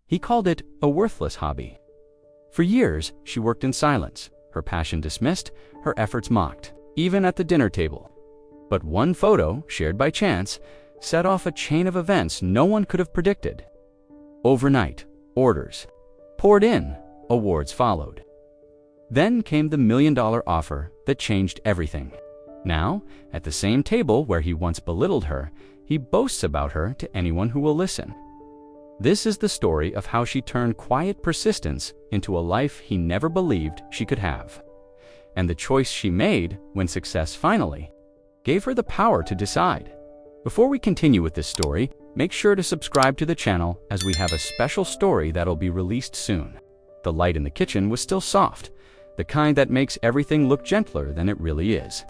He called it a worthless hobby. For years, she worked in silence, her passion dismissed, her efforts mocked, even at the dinner table. But one photo, shared by chance, set off a chain of events no one could have predicted. Overnight, orders poured in, awards followed. Then came the $1 million offer that changed everything. Now, at the same table where he once belittled her, he boasts about her to anyone who will listen. This is the story of how she turned quiet persistence into a life he never believed she could have. And the choice she made when success finally gave her the power to decide. Before we continue with this story, make sure to subscribe to the channel as we have a special story that'll be released soon. The light in the kitchen was still soft, the kind that makes everything look gentler than it really is.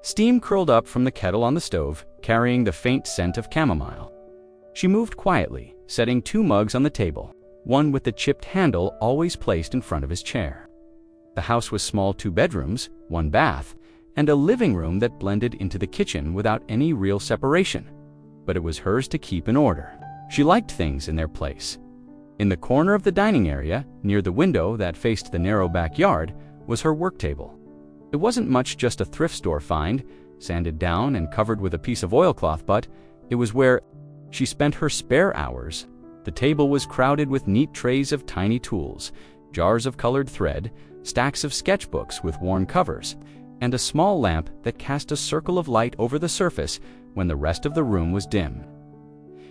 Steam curled up from the kettle on the stove, carrying the faint scent of chamomile. She moved quietly, setting 2 mugs on the table, one with the chipped handle always placed in front of his chair. The house was small, 2 bedrooms, 1 bath, and a living room that blended into the kitchen without any real separation. But it was hers to keep in order. She liked things in their place. In the corner of the dining area, near the window that faced the narrow backyard, was her work table. It wasn't much just a thrift store find, sanded down and covered with a piece of oilcloth, but it was where she spent her spare hours. The table was crowded with neat trays of tiny tools, jars of colored thread, stacks of sketchbooks with worn covers, and a small lamp that cast a circle of light over the surface when the rest of the room was dim.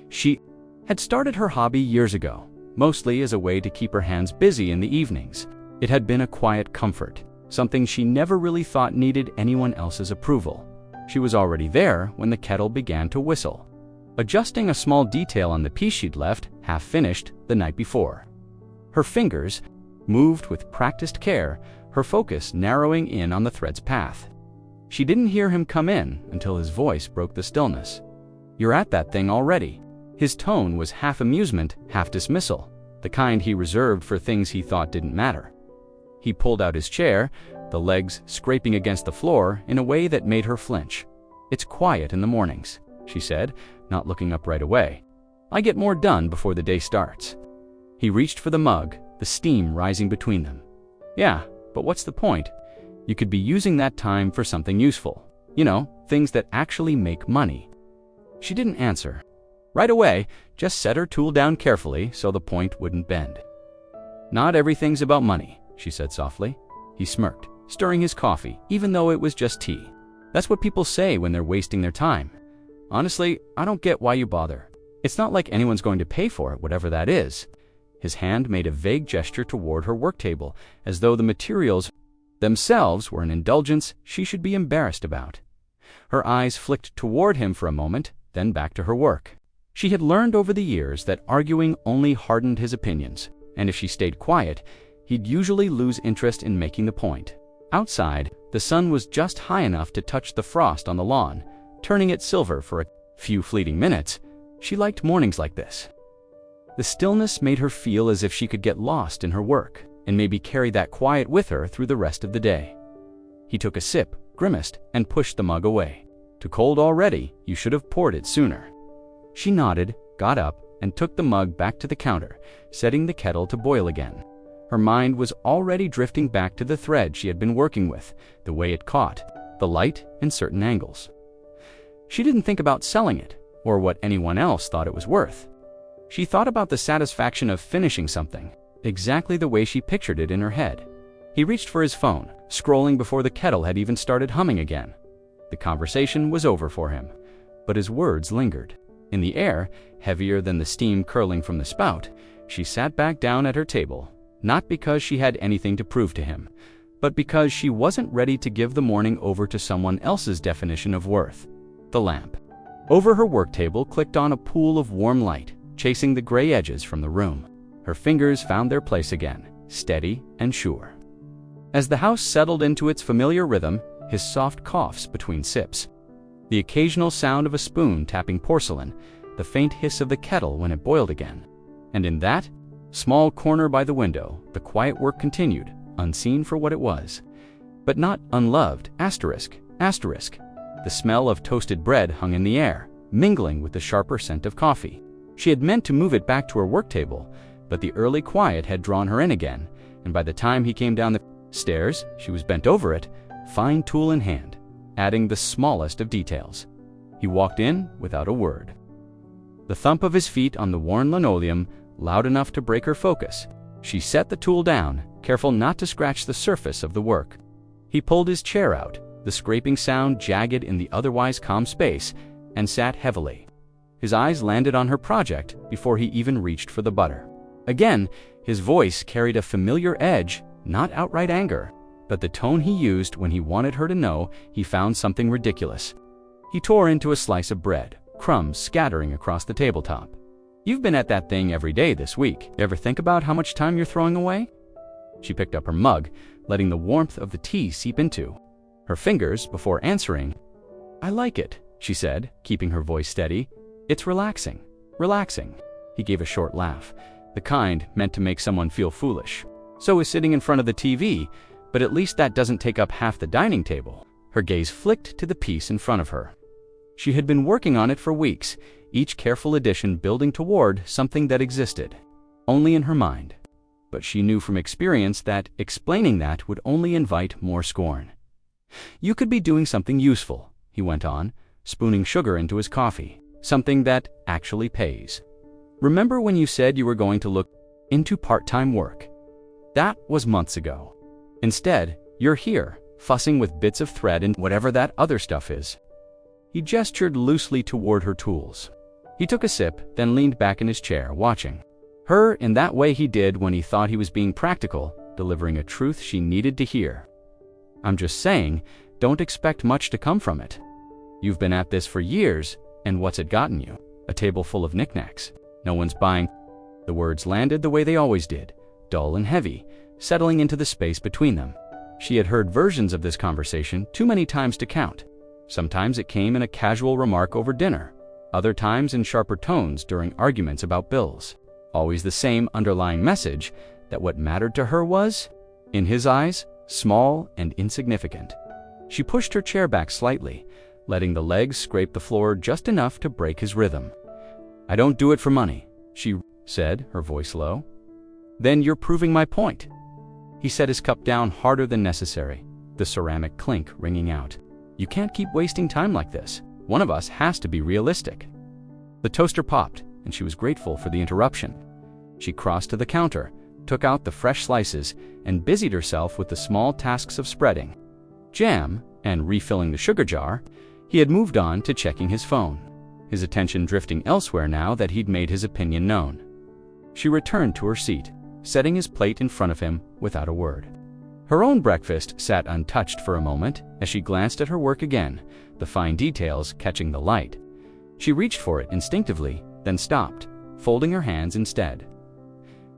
She had started her hobby years ago, mostly as a way to keep her hands busy in the evenings. It had been a quiet comfort, something she never really thought needed anyone else's approval. She was already there when the kettle began to whistle, adjusting a small detail on the piece she'd left half-finished the night before. Her fingers moved with practiced care, her focus narrowing in on the thread's path. She didn't hear him come in until his voice broke the stillness. "You're at that thing already." His tone was half amusement, half dismissal, the kind he reserved for things he thought didn't matter. He pulled out his chair, the legs scraping against the floor in a way that made her flinch. "It's quiet in the mornings," she said, not looking up right away. "I get more done before the day starts." He reached for the mug, the steam rising between them. "Yeah, but what's the point? You could be using that time for something useful. You know, things that actually make money." She didn't answer. Right away, just set her tool down carefully so the point wouldn't bend. "Not everything's about money," she said softly. He smirked, stirring his coffee, even though it was just tea. "That's what people say when they're wasting their time. Honestly, I don't get why you bother. It's not like anyone's going to pay for it, whatever that is." His hand made a vague gesture toward her work table, as though the materials themselves were an indulgence she should be embarrassed about. Her eyes flicked toward him for a moment, then back to her work. She had learned over the years that arguing only hardened his opinions, and if she stayed quiet, he'd usually lose interest in making the point. Outside, the sun was just high enough to touch the frost on the lawn, turning it silver for a few fleeting minutes. She liked mornings like this. The stillness made her feel as if she could get lost in her work, and maybe carry that quiet with her through the rest of the day. He took a sip, grimaced, and pushed the mug away. "Too cold already, you should have poured it sooner." She nodded, got up, and took the mug back to the counter, setting the kettle to boil again. Her mind was already drifting back to the thread she had been working with, the way it caught, the light in certain angles. She didn't think about selling it, or what anyone else thought it was worth. She thought about the satisfaction of finishing something, exactly the way she pictured it in her head. He reached for his phone, scrolling before the kettle had even started humming again. The conversation was over for him, but his words lingered. In the air, heavier than the steam curling from the spout, she sat back down at her table, not because she had anything to prove to him, but because she wasn't ready to give the morning over to someone else's definition of worth. The lamp over her work table clicked on a pool of warm light, chasing the gray edges from the room. Her fingers found their place again, steady and sure. As the house settled into its familiar rhythm, his soft coughs between sips, the occasional sound of a spoon tapping porcelain, the faint hiss of the kettle when it boiled again. And in that small corner by the window, the quiet work continued, unseen for what it was, but not unloved. Asterisk. The smell of toasted bread hung in the air, mingling with the sharper scent of coffee. She had meant to move it back to her work table, But the early quiet had drawn her in again, and by the time he came down the stairs, she was bent over it, fine tool in hand, adding the smallest of details. He walked in without a word. The thump of his feet on the worn linoleum, loud enough to break her focus. She set the tool down, careful not to scratch the surface of the work. He pulled his chair out, the scraping sound jagged in the otherwise calm space, and sat heavily. His eyes landed on her project before he even reached for the butter. Again, his voice carried a familiar edge, not outright anger, but the tone he used when he wanted her to know he found something ridiculous. He tore into a slice of bread, crumbs scattering across the tabletop. "You've been at that thing every day this week. Ever think about how much time you're throwing away?" She picked up her mug, letting the warmth of the tea seep into her fingers before answering. "I like it," she said, keeping her voice steady. "It's relaxing. Relaxing." He gave a short laugh, the kind meant to make someone feel foolish. "So is sitting in front of the TV, but at least that doesn't take up half the dining table." Her gaze flicked to the piece in front of her. She had been working on it for weeks, each careful addition building toward something that existed, only in her mind. But she knew from experience that explaining that would only invite more scorn. "You could be doing something useful," he went on, spooning sugar into his coffee. "Something that actually pays. Remember when you said you were going to look into part-time work? That was months ago. Instead, you're here, fussing with bits of thread and whatever that other stuff is." He gestured loosely toward her tools. He took a sip, then leaned back in his chair, watching her in that way he did when he thought he was being practical, delivering a truth she needed to hear. "I'm just saying, don't expect much to come from it. You've been at this for years, and what's it gotten you? A table full of knickknacks. No one's buying." The words landed the way they always did, dull and heavy, settling into the space between them. She had heard versions of this conversation too many times to count. Sometimes it came in a casual remark over dinner, other times in sharper tones during arguments about bills. Always the same underlying message that what mattered to her was, in his eyes, small and insignificant. She pushed her chair back slightly, letting the legs scrape the floor just enough to break his rhythm. "I don't do it for money," she said, her voice low. "Then you're proving my point." He set his cup down harder than necessary, the ceramic clink ringing out. "You can't keep wasting time like this. One of us has to be realistic." The toaster popped, and she was grateful for the interruption. She crossed to the counter, took out the fresh slices, and busied herself with the small tasks of spreading jam and refilling the sugar jar. He had moved on to checking his phone, his attention drifting elsewhere now that he'd made his opinion known. She returned to her seat, setting his plate in front of him without a word. Her own breakfast sat untouched for a moment as she glanced at her work again, the fine details catching the light. She reached for it instinctively, then stopped, folding her hands instead.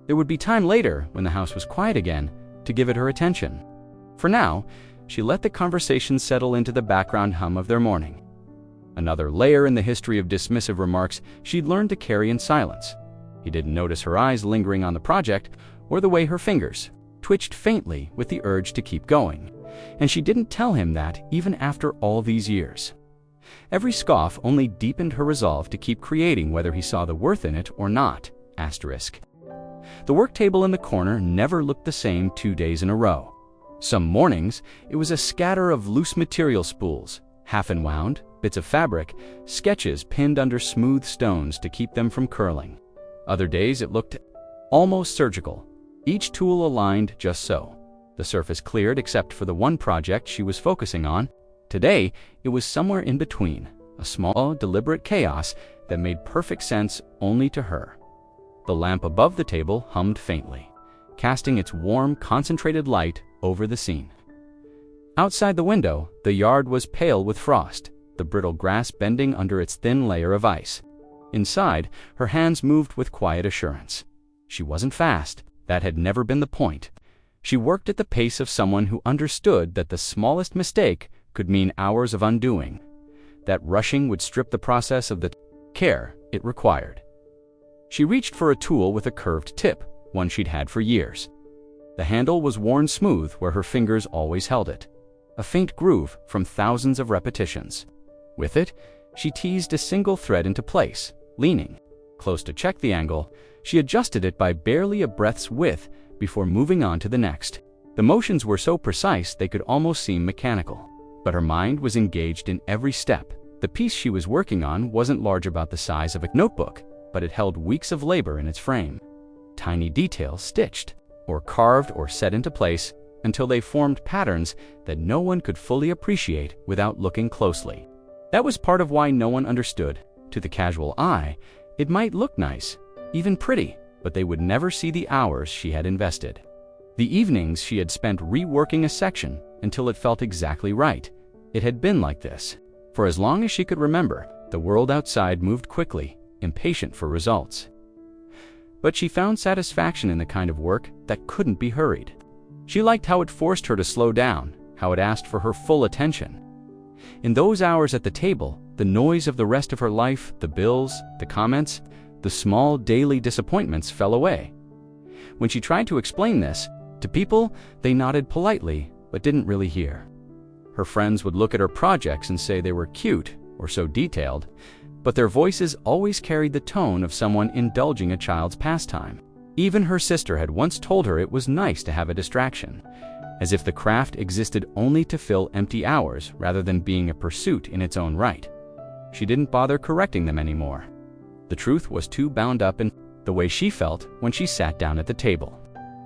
There would be time later, when the house was quiet again, to give it her attention. For now, she let the conversation settle into the background hum of their morning. Another layer in the history of dismissive remarks she'd learned to carry in silence. He didn't notice her eyes lingering on the project, or the way her fingers twitched faintly with the urge to keep going, and she didn't tell him that even after all these years. Every scoff only deepened her resolve to keep creating whether he saw the worth in it or not. The work table in the corner never looked the same 2 days in a row. Some mornings, it was a scatter of loose material spools, half-enwound, bits of fabric, sketches pinned under smooth stones to keep them from curling. Other days it looked almost surgical, each tool aligned just so, the surface cleared except for the one project she was focusing on. Today, it was somewhere in between, a small, deliberate chaos that made perfect sense only to her. The lamp above the table hummed faintly, casting its warm, concentrated light over the scene. Outside the window, the yard was pale with frost, the brittle grass bending under its thin layer of ice. Inside, her hands moved with quiet assurance. She wasn't fast. That had never been the point. She worked at the pace of someone who understood that the smallest mistake could mean hours of undoing, that rushing would strip the process of the care it required. She reached for a tool with a curved tip, one she'd had for years. The handle was worn smooth where her fingers always held it, a faint groove from thousands of repetitions. With it, she teased a single thread into place, leaning Close to check the angle, she adjusted it by barely a breath's width before moving on to the next. The motions were so precise they could almost seem mechanical. But her mind was engaged in every step. The piece she was working on wasn't large, about the size of a notebook, but it held weeks of labor in its frame. Tiny details stitched, or carved or set into place until they formed patterns that no one could fully appreciate without looking closely. That was part of why no one understood. To the casual eye, it might look nice, even pretty, but they would never see the hours she had invested. The evenings she had spent reworking a section until it felt exactly right. It had been like this. For as long as she could remember, the world outside moved quickly, impatient for results. But she found satisfaction in the kind of work that couldn't be hurried. She liked how it forced her to slow down, how it asked for her full attention. In those hours at the table, the noise of the rest of her life, the bills, the comments, the small daily disappointments fell away. When she tried to explain this to people, they nodded politely but didn't really hear. Her friends would look at her projects and say they were cute or so detailed, but their voices always carried the tone of someone indulging a child's pastime. Even her sister had once told her it was nice to have a distraction, as if the craft existed only to fill empty hours rather than being a pursuit in its own right. She didn't bother correcting them anymore. The truth was too bound up in the way she felt when she sat down at the table,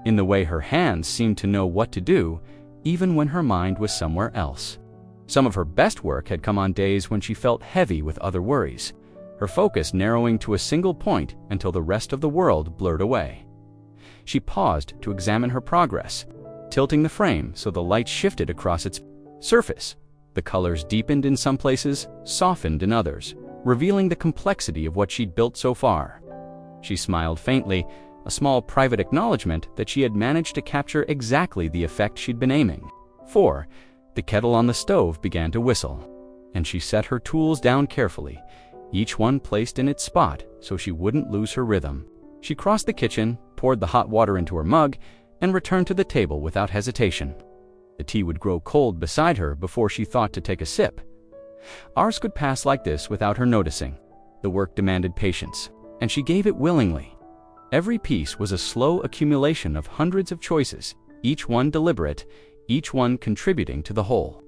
in the way her hands seemed to know what to do, even when her mind was somewhere else. Some of her best work had come on days when she felt heavy with other worries, her focus narrowing to a single point until the rest of the world blurred away. She paused to examine her progress, tilting the frame so the light shifted across its surface. The colors deepened in some places, softened in others, revealing the complexity of what she'd built so far. She smiled faintly, a small private acknowledgement that she had managed to capture exactly the effect she'd been aiming for. The kettle on the stove began to whistle, and she set her tools down carefully, each one placed in its spot so she wouldn't lose her rhythm. She crossed the kitchen, poured the hot water into her mug, and returned to the table without hesitation. The tea would grow cold beside her before she thought to take a sip. Hours could pass like this without her noticing. The work demanded patience, and she gave it willingly. Every piece was a slow accumulation of hundreds of choices, each one deliberate, each one contributing to the whole.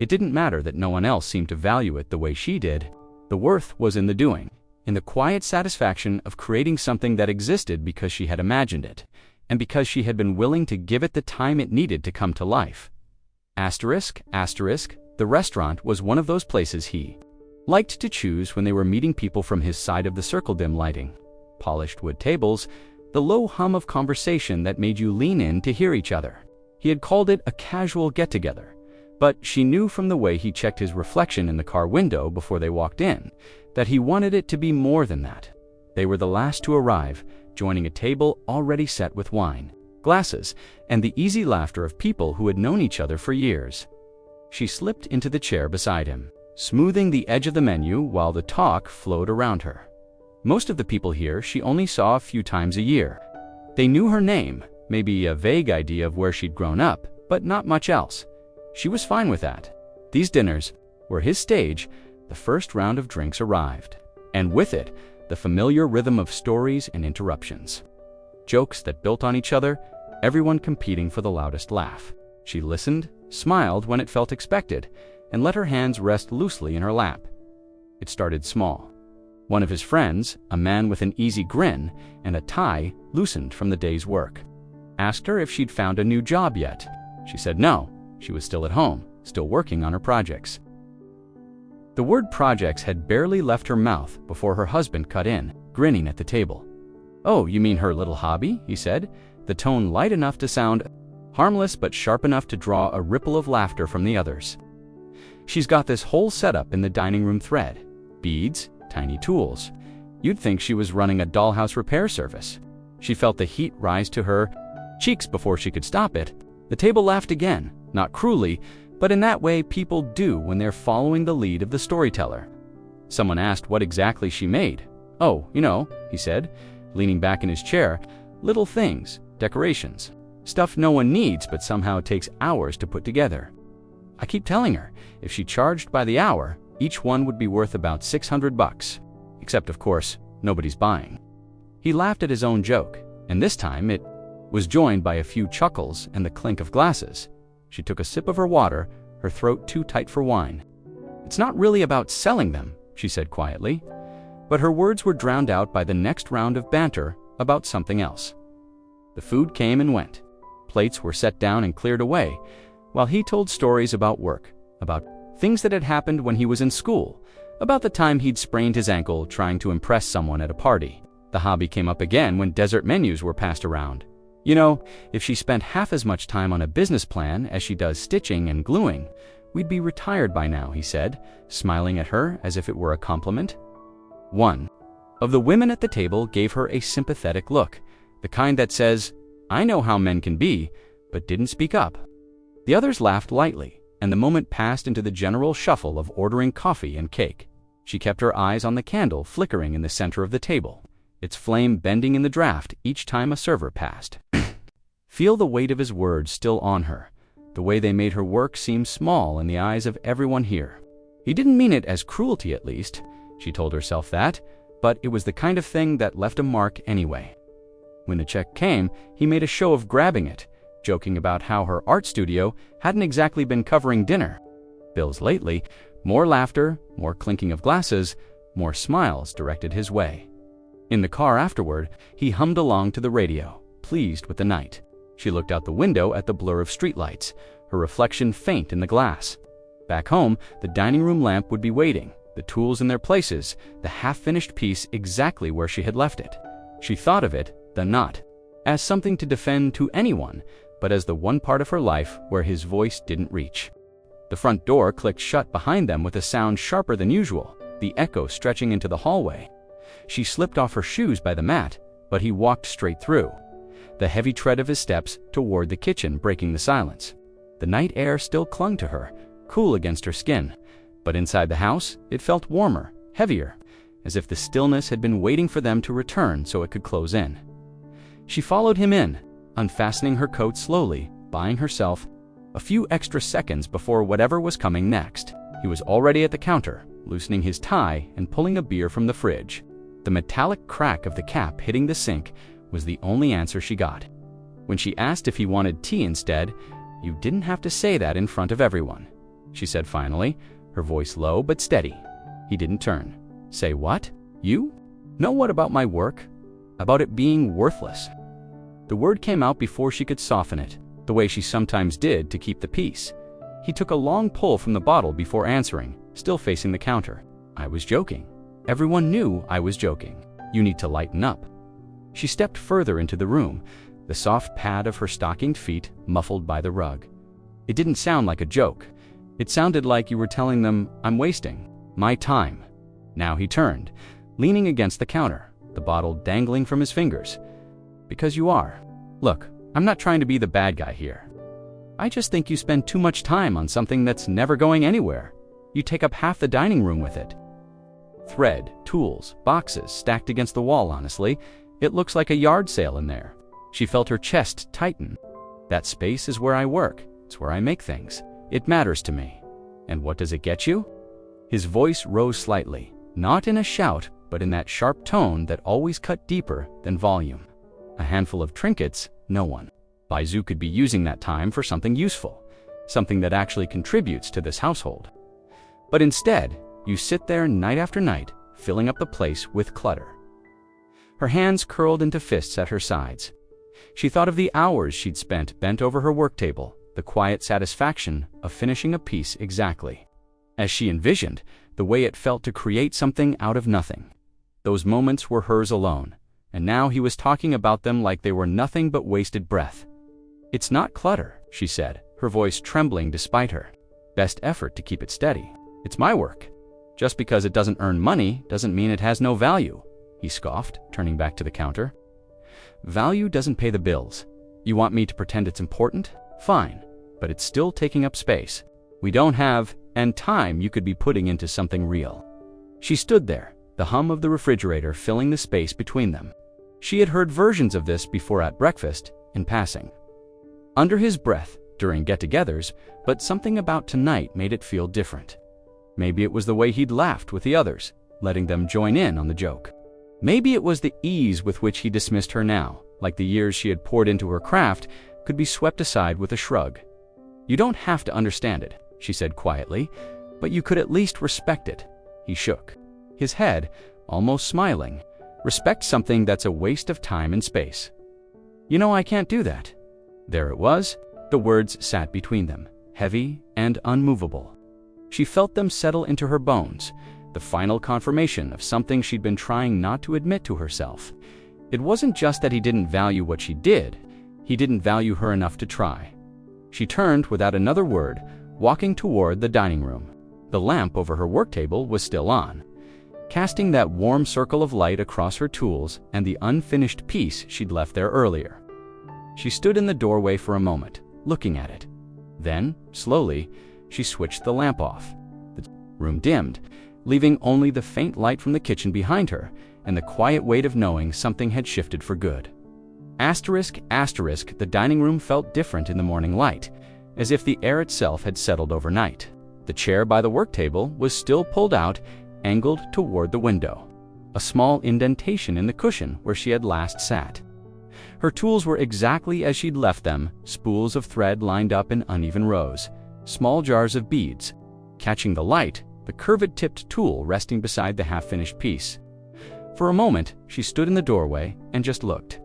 It didn't matter that no one else seemed to value it the way she did. The worth was in the doing, in the quiet satisfaction of creating something that existed because she had imagined it, and because she had been willing to give it the time it needed to come to life. Asterisk, asterisk, the restaurant was one of those places he liked to choose when they were meeting people from his side of the circle. Dim lighting, polished wood tables, the low hum of conversation that made you lean in to hear each other. He had called it a casual get-together, but she knew from the way he checked his reflection in the car window before they walked in that he wanted it to be more than that. They were the last to arrive, joining a table already set with wine, glasses, and the easy laughter of people who had known each other for years. She slipped into the chair beside him, smoothing the edge of the menu while the talk flowed around her. Most of the people here she only saw a few times a year. They knew her name, maybe a vague idea of where she'd grown up, but not much else. She was fine with that. These dinners were his stage. The first round of drinks arrived, and with it, the familiar rhythm of stories and interruptions. Jokes that built on each other, everyone competing for the loudest laugh. She listened, smiled when it felt expected, and let her hands rest loosely in her lap. It started small. One of his friends, a man with an easy grin and a tie loosened from the day's work, asked her if she'd found a new job yet. She said no, she was still at home, still working on her projects. The word projects had barely left her mouth before her husband cut in, grinning at the table. "Oh, you mean her little hobby?" he said, the tone light enough to sound harmless but sharp enough to draw a ripple of laughter from the others. "She's got this whole setup in the dining room thread. Beads, tiny tools. You'd think she was running a dollhouse repair service." She felt the heat rise to her cheeks before she could stop it. The table laughed again, not cruelly, but in that way people do when they're following the lead of the storyteller. Someone asked what exactly she made. "Oh, you know," he said, leaning back in his chair, "little things, decorations, stuff no one needs but somehow takes hours to put together. I keep telling her, if she charged by the hour, each one would be worth about $600. Except, of course, Nobody's buying. He laughed at his own joke, and this time it was joined by a few chuckles and the clink of glasses. She took a sip of her water, her throat too tight for wine. "It's not really about selling them," she said quietly, but her words were drowned out by the next round of banter about something else. The food came and went. Plates were set down and cleared away, while he told stories about work, about things that had happened when he was in school, about the time he'd sprained his ankle trying to impress someone at a party. The hobby came up again when dessert menus were passed around. "You know, if she spent half as much time on a business plan as she does stitching and gluing, we'd be retired by now," he said, smiling at her as if it were a compliment. One of the women at the table gave her a sympathetic look, the kind that says, "I know how men can be," but didn't speak up. The others laughed lightly, and the moment passed into the general shuffle of ordering coffee and cake. She kept her eyes on the candle flickering in the center of the table, its flame bending in the draft each time a server passed. Feel the weight of his words still on her, the way they made her work seem small in the eyes of everyone here. He didn't mean it as cruelty, at least. She told herself that, but it was the kind of thing that left a mark anyway. When the check came, he made a show of grabbing it, joking about how her art studio hadn't exactly been covering dinner. Bills lately, more laughter, more clinking of glasses, more smiles directed his way. In the car afterward, he hummed along to the radio, pleased with the night. She looked out the window at the blur of streetlights, her reflection faint in the glass. Back home, the dining room lamp would be waiting, the tools in their places, the half-finished piece exactly where she had left it. She thought of it, the not as something to defend to anyone, but as the one part of her life where his voice didn't reach. The front door clicked shut behind them with a sound sharper than usual, the echo stretching into the hallway. She slipped off her shoes by the mat, but he walked straight through, the heavy tread of his steps toward the kitchen breaking the silence. The night air still clung to her, cool against her skin, but inside the house it felt warmer, heavier, as if the stillness had been waiting for them to return so it could close in. She followed him in, unfastening her coat slowly, buying herself a few extra seconds before whatever was coming next. He was already at the counter, loosening his tie and pulling a beer from the fridge. The metallic crack of the cap hitting the sink was the only answer she got. When she asked if he wanted tea instead, "You didn't have to say that in front of everyone," she said finally, her voice low but steady. He didn't turn. "Say what? You? Know what about my work? About it being worthless?" The word came out before she could soften it, the way she sometimes did to keep the peace. He took a long pull from the bottle before answering, still facing the counter. "I was joking. Everyone knew I was joking. You need to lighten up." She stepped further into the room, the soft pad of her stockinged feet muffled by the rug. It didn't sound like a joke. It sounded like you were telling them, "I'm wasting my time." Now he turned, leaning against the counter, the bottle dangling from his fingers. "Because you are. Look, I'm not trying to be the bad guy here. I just think you spend too much time on something that's never going anywhere. You take up half the dining room with it. Thread, tools, boxes stacked against the wall, honestly. It looks like a yard sale in there." She felt her chest tighten. "That space is where I work. It's where I make things. It matters to me. And what does it get you?" His voice rose slightly, not in a shout, but in that sharp tone that always cut deeper than volume. "A handful of trinkets, no one. Baizu could be using that time for something useful, something that actually contributes to this household. But instead, you sit there night after night, filling up the place with clutter." Her hands curled into fists at her sides. She thought of the hours she'd spent bent over her work table, the quiet satisfaction of finishing a piece exactly as she envisioned, the way it felt to create something out of nothing. Those moments were hers alone, and now he was talking about them like they were nothing but wasted breath. "It's not clutter," she said, her voice trembling despite her best effort to keep it steady. "It's my work. Just because it doesn't earn money doesn't mean it has no value," he scoffed, turning back to the counter. "Value doesn't pay the bills. You want me to pretend it's important? Fine, but it's still taking up space. We don't have, and time you could be putting into something real." She stood there, the hum of the refrigerator filling the space between them. She had heard versions of this before at breakfast, in passing, under his breath, during get-togethers, but something about tonight made it feel different. Maybe it was the way he'd laughed with the others, letting them join in on the joke. Maybe it was the ease with which he dismissed her now, like the years she had poured into her craft could be swept aside with a shrug. "You don't have to understand it," she said quietly, "but you could at least respect it." He shook his head, almost smiling. "Respect something that's a waste of time and space." "You know, I can't do that." There it was. The words sat between them, heavy and unmovable. She felt them settle into her bones, the final confirmation of something she'd been trying not to admit to herself. It wasn't just that he didn't value what she did, he didn't value her enough to try. She turned without another word, walking toward the dining room. The lamp over her work table was still on, casting that warm circle of light across her tools and the unfinished piece she'd left there earlier. She stood in the doorway for a moment, looking at it. Then, slowly, she switched the lamp off. The room dimmed, leaving only the faint light from the kitchen behind her and the quiet weight of knowing something had shifted for good. Asterisk, asterisk, the dining room felt different in the morning light, as if the air itself had settled overnight. The chair by the work table was still pulled out, angled toward the window, a small indentation in the cushion where she had last sat. Her tools were exactly as she'd left them, spools of thread lined up in uneven rows, small jars of beads. Catching the light, the curved-tipped tool resting beside the half-finished piece. For a moment, she stood in the doorway and just looked,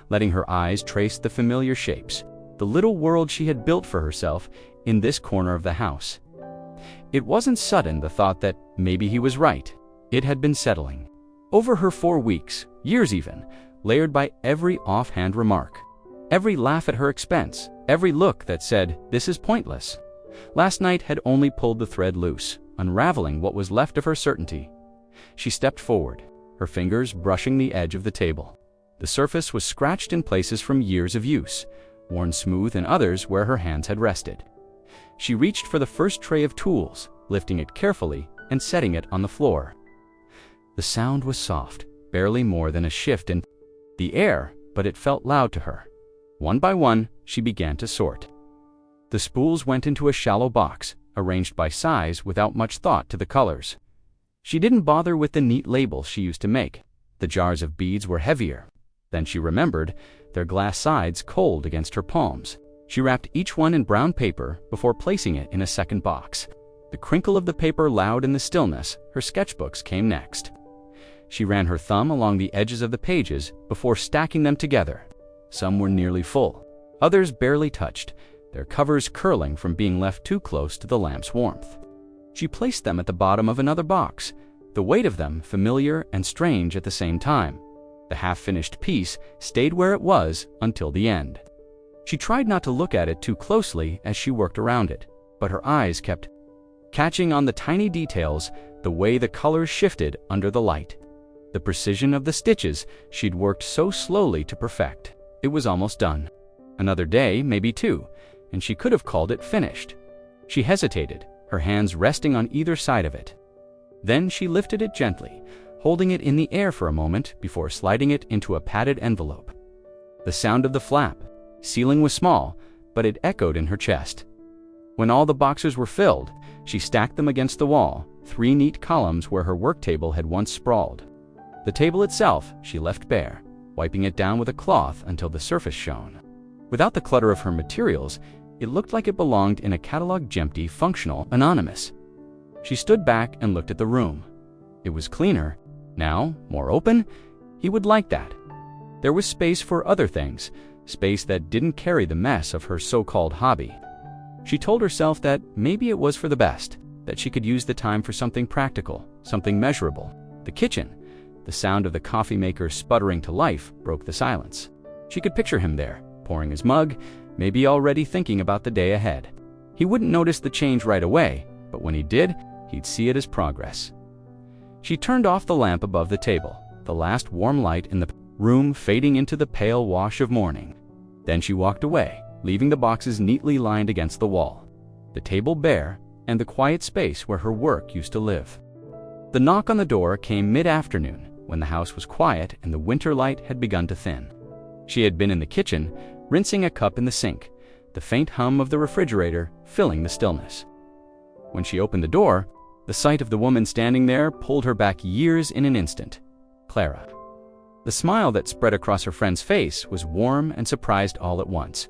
letting her eyes trace the familiar shapes, the little world she had built for herself in this corner of the house. It wasn't sudden, the thought that maybe he was right. It had been settling. Over her 4 weeks, years even, layered by every offhand remark, every laugh at her expense, every look that said, "This is pointless." Last night had only pulled the thread loose, unraveling what was left of her certainty. She stepped forward, her fingers brushing the edge of the table. The surface was scratched in places from years of use, worn smooth in others where her hands had rested. She reached for the first tray of tools, lifting it carefully and setting it on the floor. The sound was soft, barely more than a shift in the air, but it felt loud to her. One by one, she began to sort. The spools went into a shallow box, arranged by size without much thought to the colors. She didn't bother with the neat labels she used to make. The jars of beads were heavier. Then she remembered, their glass sides cold against her palms. She wrapped each one in brown paper before placing it in a second box. The crinkle of the paper loud in the stillness, her sketchbooks came next. She ran her thumb along the edges of the pages before stacking them together. Some were nearly full, others barely touched, their covers curling from being left too close to the lamp's warmth. She placed them at the bottom of another box, the weight of them familiar and strange at the same time. The half-finished piece stayed where it was until the end. She tried not to look at it too closely as she worked around it, but her eyes kept catching on the tiny details, the way the colors shifted under the light, the precision of the stitches she'd worked so slowly to perfect. It was almost done. Another day, maybe 2, and she could have called it finished. She hesitated, her hands resting on either side of it. Then she lifted it gently, holding it in the air for a moment before sliding it into a padded envelope. The sound of the flap, sealing was small, but it echoed in her chest. When all the boxes were filled, she stacked them against the wall, 3 neat columns where her work table had once sprawled. The table itself she left bare, wiping it down with a cloth until the surface shone. Without the clutter of her materials, it looked like it belonged in a cataloged, empty, functional, anonymous. She stood back and looked at the room. It was cleaner, now more open. He would like that. There was space for other things, space that didn't carry the mess of her so-called hobby. She told herself that maybe it was for the best, that she could use the time for something practical, something measurable. The kitchen, the sound of the coffee maker sputtering to life, broke the silence. She could picture him there, pouring his mug, maybe already thinking about the day ahead. He wouldn't notice the change right away, but when he did, he'd see it as progress. She turned off the lamp above the table, the last warm light in the room fading into the pale wash of morning. Then she walked away, leaving the boxes neatly lined against the wall, the table bare, and the quiet space where her work used to live. The knock on the door came mid-afternoon, when the house was quiet and the winter light had begun to thin. She had been in the kitchen, rinsing a cup in the sink, the faint hum of the refrigerator filling the stillness. When she opened the door, the sight of the woman standing there pulled her back years in an instant. Clara. The smile that spread across her friend's face was warm and surprised all at once.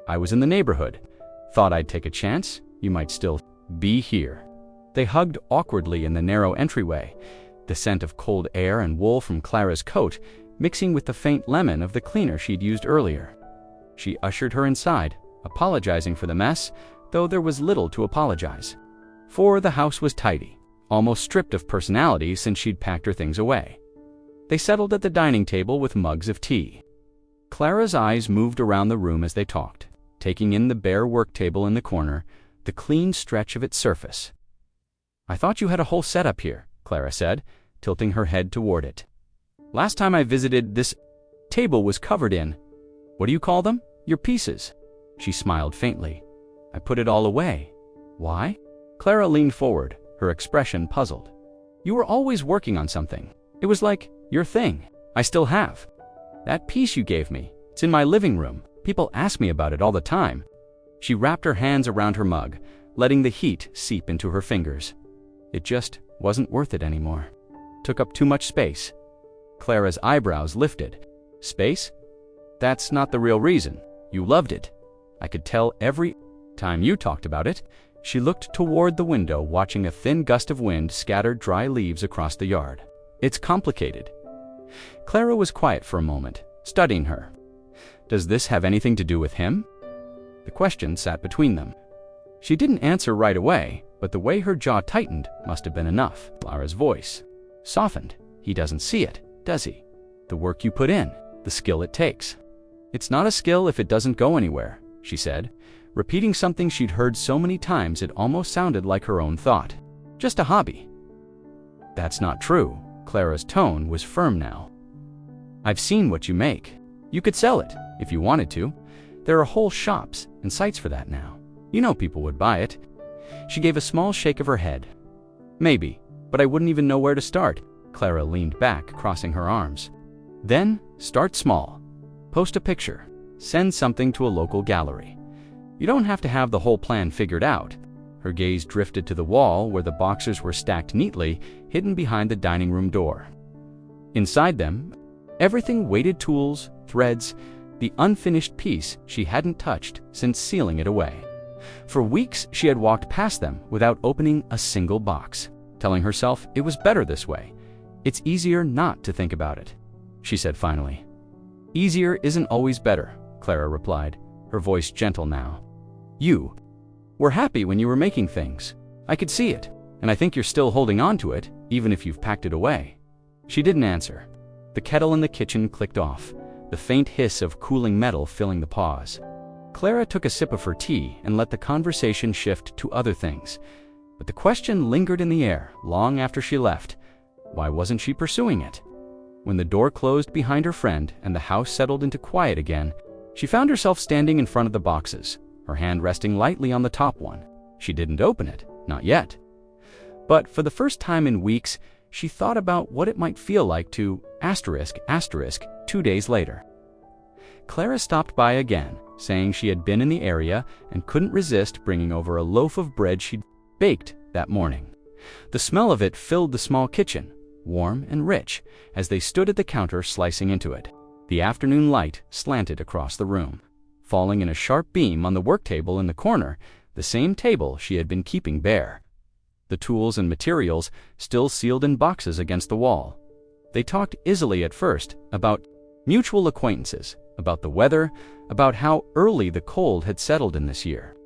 I was in the neighborhood. Thought I'd take a chance. You might still be here. They hugged awkwardly in the narrow entryway, the scent of cold air and wool from Clara's coat mixing with the faint lemon of the cleaner she'd used earlier. She ushered her inside, apologizing for the mess, though there was little to apologize. For the house was tidy, almost stripped of personality since she'd packed her things away. They settled at the dining table with mugs of tea. Clara's eyes moved around the room as they talked, taking in the bare work table in the corner, the clean stretch of its surface. "I thought you had a whole setup here," Clara said, tilting her head toward it. "Last time I visited, this table was covered in, what do you call them? Your pieces." She smiled faintly. "I put it all away." "Why?" Clara leaned forward, her expression puzzled. "You were always working on something. It was like your thing. I still have. That piece you gave me, it's in my living room. People ask me about it all the time." She wrapped her hands around her mug, letting the heat seep into her fingers. It just wasn't worth it anymore. Took up too much space. Clara's eyebrows lifted. "Space? That's not the real reason. You loved it. I could tell every time you talked about it." She looked toward the window, watching a thin gust of wind scatter dry leaves across the yard. "It's complicated." Clara was quiet for a moment, studying her. "Does this have anything to do with him?" The question sat between them. She didn't answer right away, but the way her jaw tightened must have been enough. Clara's voice softened. "He doesn't see it, does he? The work you put in, the skill it takes." "It's not a skill if it doesn't go anywhere," she said, repeating something she'd heard so many times it almost sounded like her own thought. "Just a hobby." "That's not true." Clara's tone was firm now. "I've seen what you make. You could sell it, if you wanted to. There are whole shops and sites for that now. You know people would buy it." She gave a small shake of her head. "Maybe, but I wouldn't even know where to start." Clara leaned back, crossing her arms. "Then, start small. Post a picture. Send something to a local gallery. You don't have to have the whole plan figured out." Her gaze drifted to the wall where the boxers were stacked neatly, hidden behind the dining room door. Inside them, everything weighted tools, threads, the unfinished piece she hadn't touched since sealing it away. For weeks, she had walked past them without opening a single box, telling herself it was better this way. "It's easier not to think about it," she said finally. "Easier isn't always better," Clara replied, her voice gentle now. "You were happy when you were making things. I could see it, and I think you're still holding on to it, even if you've packed it away." She didn't answer. The kettle in the kitchen clicked off, the faint hiss of cooling metal filling the pause. Clara took a sip of her tea and let the conversation shift to other things. But the question lingered in the air long after she left. Why wasn't she pursuing it? When the door closed behind her friend and the house settled into quiet again, she found herself standing in front of the boxes, her hand resting lightly on the top one. She didn't open it, not yet. But for the first time in weeks, she thought about what it might feel like to *** 2 days later. Clara stopped by again, saying she had been in the area and couldn't resist bringing over a loaf of bread she'd baked that morning. The smell of it filled the small kitchen, warm and rich, as they stood at the counter slicing into it. The afternoon light slanted across the room, falling in a sharp beam on the work table in the corner, the same table she had been keeping bare. The tools and materials still sealed in boxes against the wall. They talked easily at first about mutual acquaintances, about the weather, about how early the cold had settled in this year.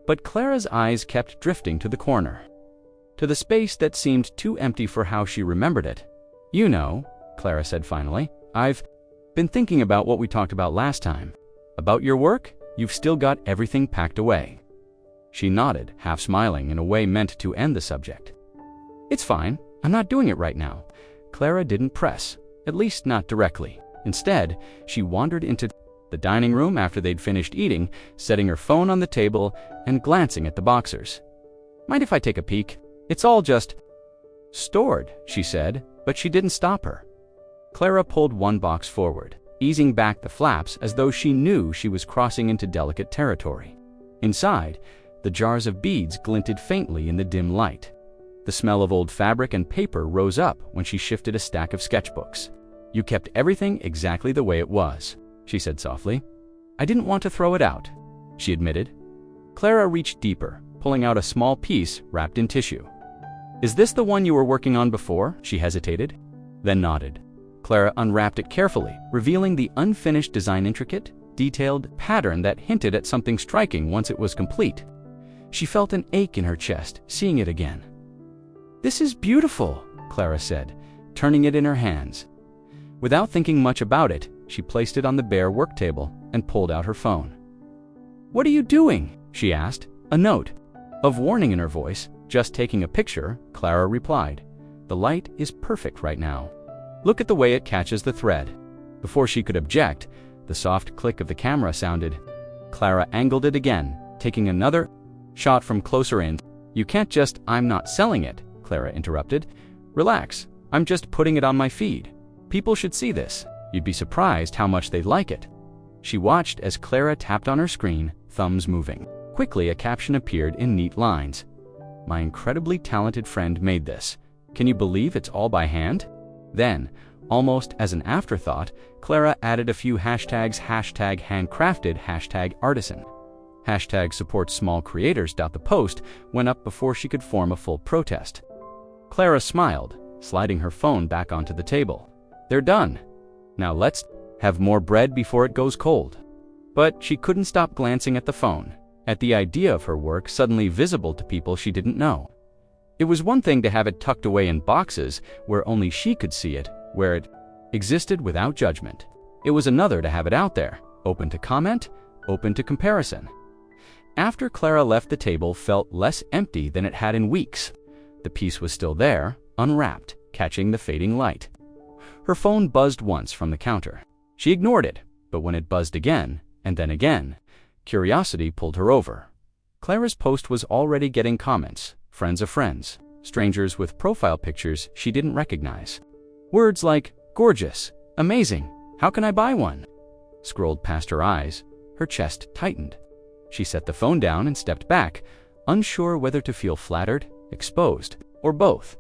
But Clara's eyes kept drifting to the corner, to the space that seemed too empty for how she remembered it. "You know," Clara said finally, "I've been thinking about what we talked about last time. About your work, you've still got everything packed away." She nodded, half smiling in a way meant to end the subject. "It's fine. I'm not doing it right now." Clara didn't press, at least not directly. Instead, she wandered into the dining room after they'd finished eating, setting her phone on the table and glancing at the boxers. "Mind if I take a peek? It's all just stored," she said, but she didn't stop her. Clara pulled one box forward, easing back the flaps as though she knew she was crossing into delicate territory. Inside, the jars of beads glinted faintly in the dim light. The smell of old fabric and paper rose up when she shifted a stack of sketchbooks. "You kept everything exactly the way it was," she said softly. "I didn't want to throw it out," she admitted. Clara reached deeper, pulling out a small piece wrapped in tissue. "Is this the one you were working on before?" she hesitated, then nodded. Clara unwrapped it carefully, revealing the unfinished design, intricate, detailed pattern that hinted at something striking once it was complete. She felt an ache in her chest, seeing it again. "This is beautiful," Clara said, turning it in her hands. Without thinking much about it, she placed it on the bare work table and pulled out her phone. "What are you doing?" she asked, a note of warning in her voice. "Just taking a picture," Clara replied. "The light is perfect right now. Look at the way it catches the thread." Before she could object, the soft click of the camera sounded. Clara angled it again, taking another shot from closer in. "You can't just—" "I'm not selling it," Clara interrupted. "Relax, I'm just putting it on my feed. People should see this. You'd be surprised how much they'd like it." She watched as Clara tapped on her screen, thumbs moving. Quickly, a caption appeared in neat lines. "My incredibly talented friend made this. Can you believe it's all by hand?" Then, almost as an afterthought, Clara added a few hashtags: #handcrafted, #artisan. #support small creators. The post went up before she could form a full protest. Clara smiled, sliding her phone back onto the table. "They're done. Now let's have more bread before it goes cold." But she couldn't stop glancing at the phone, at the idea of her work suddenly visible to people she didn't know. It was one thing to have it tucked away in boxes where only she could see it, where it existed without judgment. It was another to have it out there, open to comment, open to comparison. After Clara left, the table felt less empty than it had in weeks. The piece was still there, unwrapped, catching the fading light. Her phone buzzed once from the counter. She ignored it, but when it buzzed again, and then again, curiosity pulled her over. Clara's post was already getting comments, friends of friends, strangers with profile pictures she didn't recognize. Words like "gorgeous," "amazing," "how can I buy one?" scrolled past her eyes. Her chest tightened. She set the phone down and stepped back, unsure whether to feel flattered, exposed, or both.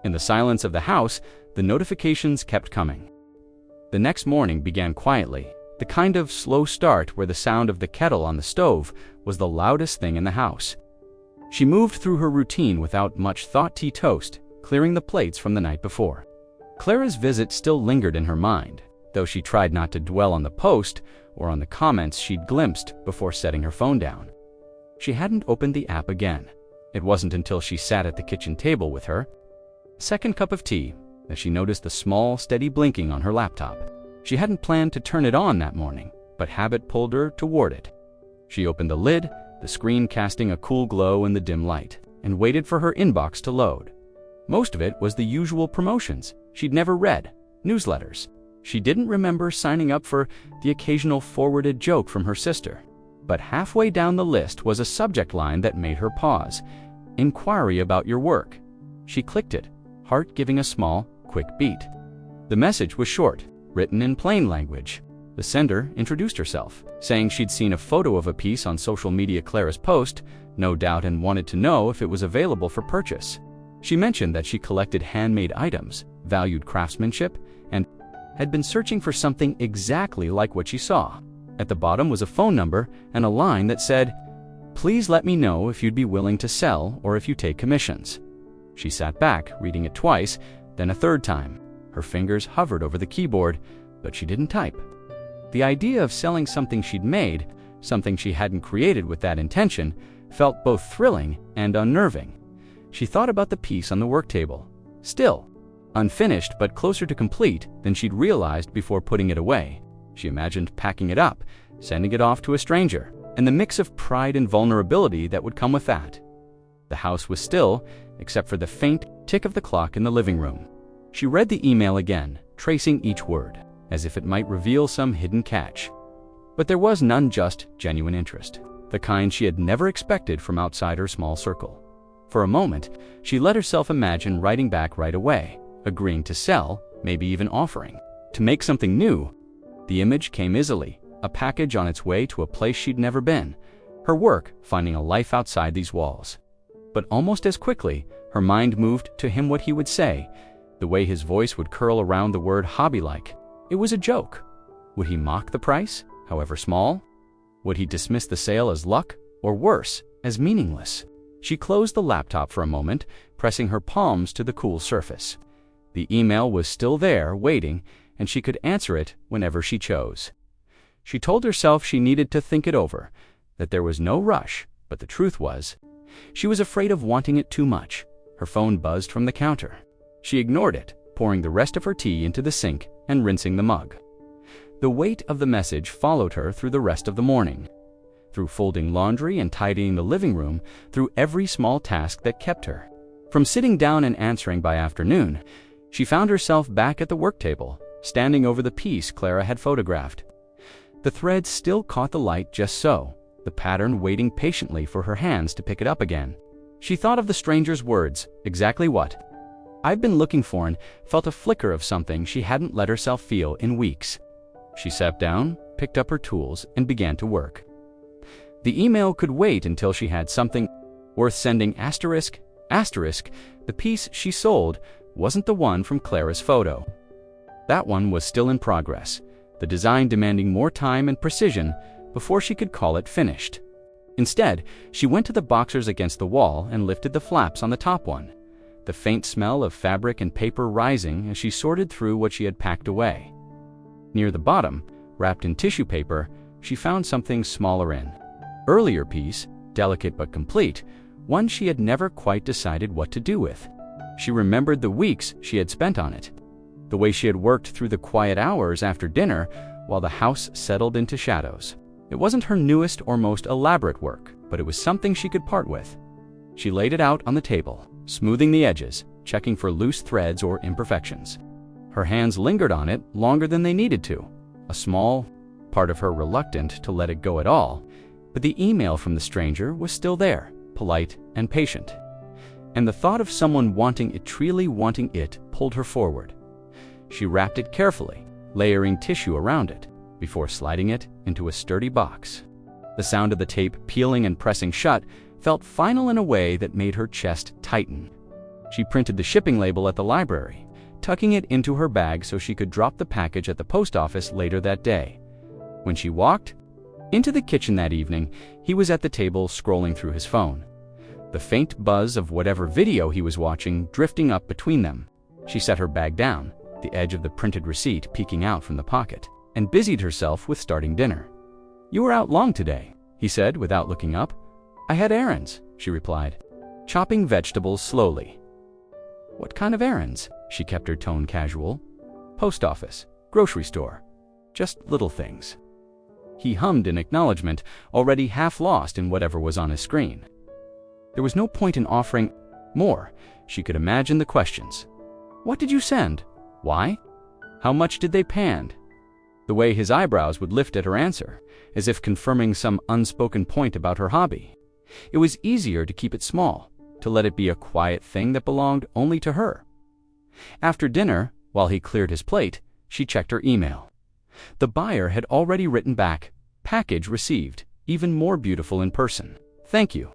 In the silence of the house, the notifications kept coming. The next morning began quietly, the kind of slow start where the sound of the kettle on the stove was the loudest thing in the house. She moved through her routine without much thought. Tea, toast, clearing the plates from the night before. Clara's visit still lingered in her mind, though she tried not to dwell on the post or on the comments she'd glimpsed before setting her phone down. She hadn't opened the app again. It wasn't until she sat at the kitchen table with her second cup of tea that she noticed the small, steady blinking on her laptop. She hadn't planned to turn it on that morning, but habit pulled her toward it. She opened the lid, the screen casting a cool glow in the dim light, and waited for her inbox to load. Most of it was the usual promotions she'd never read, newsletters. She didn't remember signing up for the occasional forwarded joke from her sister. But halfway down the list was a subject line that made her pause. "Inquiry about your work." She clicked it, heart giving a small, quick beat. The message was short, written in plain language. The sender introduced herself, saying she'd seen a photo of a piece on social media, Clara's post, no doubt, and wanted to know if it was available for purchase. She mentioned that she collected handmade items, valued craftsmanship, and had been searching for something exactly like what she saw. At the bottom was a phone number and a line that said, "Please let me know if you'd be willing to sell or if you take commissions." She sat back, reading it twice, then a third time. Her fingers hovered over the keyboard, but she didn't type. The idea of selling something she'd made, something she hadn't created with that intention, felt both thrilling and unnerving. She thought about the piece on the work table. Still, unfinished but closer to complete than she'd realized before putting it away. She imagined packing it up, sending it off to a stranger, and the mix of pride and vulnerability that would come with that. The house was still, except for the faint tick of the clock in the living room. She read the email again, tracing each word, as if it might reveal some hidden catch. But there was none, just genuine interest, the kind she had never expected from outside her small circle. For a moment, she let herself imagine writing back right away, agreeing to sell, maybe even offering to make something new. The image came easily, a package on its way to a place she'd never been, her work finding a life outside these walls. But almost as quickly, Her mind moved to him what he would say, the way his voice would curl around the word hobby-like. It was a joke. Would he mock the price, however small? Would he dismiss the sale as luck, or worse, as meaningless? She closed the laptop for a moment, pressing her palms to the cool surface. The email was still there, waiting, and she could answer it whenever she chose. She told herself she needed to think it over, that there was no rush, but the truth was, she was afraid of wanting it too much. Her phone buzzed from the counter. She ignored it, pouring the rest of her tea into the sink and rinsing the mug. The weight of the message followed her through the rest of the morning. Through folding laundry and tidying the living room, through every small task that kept her. From sitting down and answering by afternoon, she found herself back at the work table, standing over the piece Clara had photographed. The thread still caught the light just so, the pattern waiting patiently for her hands to pick it up again. She thought of the stranger's words, exactly what I've been looking for, and felt a flicker of something she hadn't let herself feel in weeks. She sat down, picked up her tools, and began to work. The email could wait until she had something worth sending. The piece she sold wasn't the one from Clara's photo. That one was still in progress, the design demanding more time and precision before she could call it finished. Instead, she went to the boxers against the wall and lifted the flaps on the top one, the faint smell of fabric and paper rising as she sorted through what she had packed away. Near the bottom, wrapped in tissue paper, she found something smaller in. Earlier piece, delicate but complete, one she had never quite decided what to do with. She remembered the weeks she had spent on it, the way she had worked through the quiet hours after dinner while the house settled into shadows. It wasn't her newest or most elaborate work, but it was something she could part with. She laid it out on the table, smoothing the edges, checking for loose threads or imperfections. Her hands lingered on it longer than they needed to, a small part of her reluctant to let it go at all, but the email from the stranger was still there, polite and patient. And the thought of someone wanting it, truly wanting it, pulled her forward. She wrapped it carefully, layering tissue around it, before sliding it into a sturdy box. The sound of the tape peeling and pressing shut felt final in a way that made her chest tighten. She printed the shipping label at the library, tucking it into her bag so she could drop the package at the post office later that day. When she walked into the kitchen that evening, he was at the table scrolling through his phone, the faint buzz of whatever video he was watching drifting up between them. She set her bag down, the edge of the printed receipt peeking out from the pocket, and busied herself with starting dinner. "You were out long today," he said without looking up. "I had errands," she replied, chopping vegetables slowly. "What kind of errands?" She kept her tone casual. "Post office, grocery store, just little things." He hummed in acknowledgement, already half lost in whatever was on his screen. There was no point in offering more. She could imagine the questions. What did you send? Why? How much did they pay? The way his eyebrows would lift at her answer, as if confirming some unspoken point about her hobby. It was easier to keep it small, to let it be a quiet thing that belonged only to her. After dinner, while he cleared his plate, she checked her email. The buyer had already written back, "Package received, even more beautiful in person. Thank you."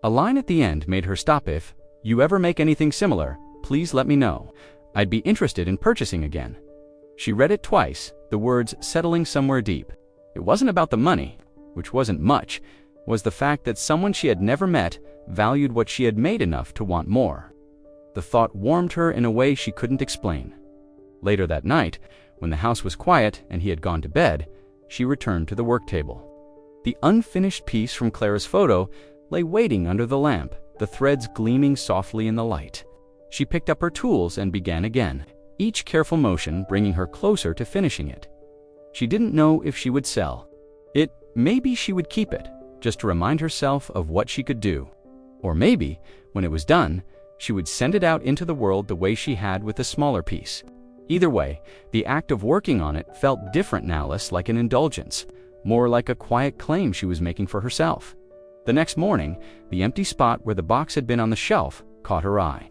A line at the end made her stop. "If you ever make anything similar, please let me know. I'd be interested in purchasing again." She read it twice, the words settling somewhere deep. It wasn't about the money, which wasn't much, it was the fact that someone she had never met valued what she had made enough to want more. The thought warmed her in a way she couldn't explain. Later that night, when the house was quiet and he had gone to bed, she returned to the work table. The unfinished piece from Clara's photo lay waiting under the lamp, the threads gleaming softly in the light. She picked up her tools and began again, each careful motion bringing her closer to finishing it. She didn't know if she would sell it. Maybe she would keep it, just to remind herself of what she could do. Or maybe, when it was done, she would send it out into the world the way she had with the smaller piece. Either way, the act of working on it felt different now, less like an indulgence, more like a quiet claim she was making for herself. The next morning, the empty spot where the box had been on the shelf caught her eye.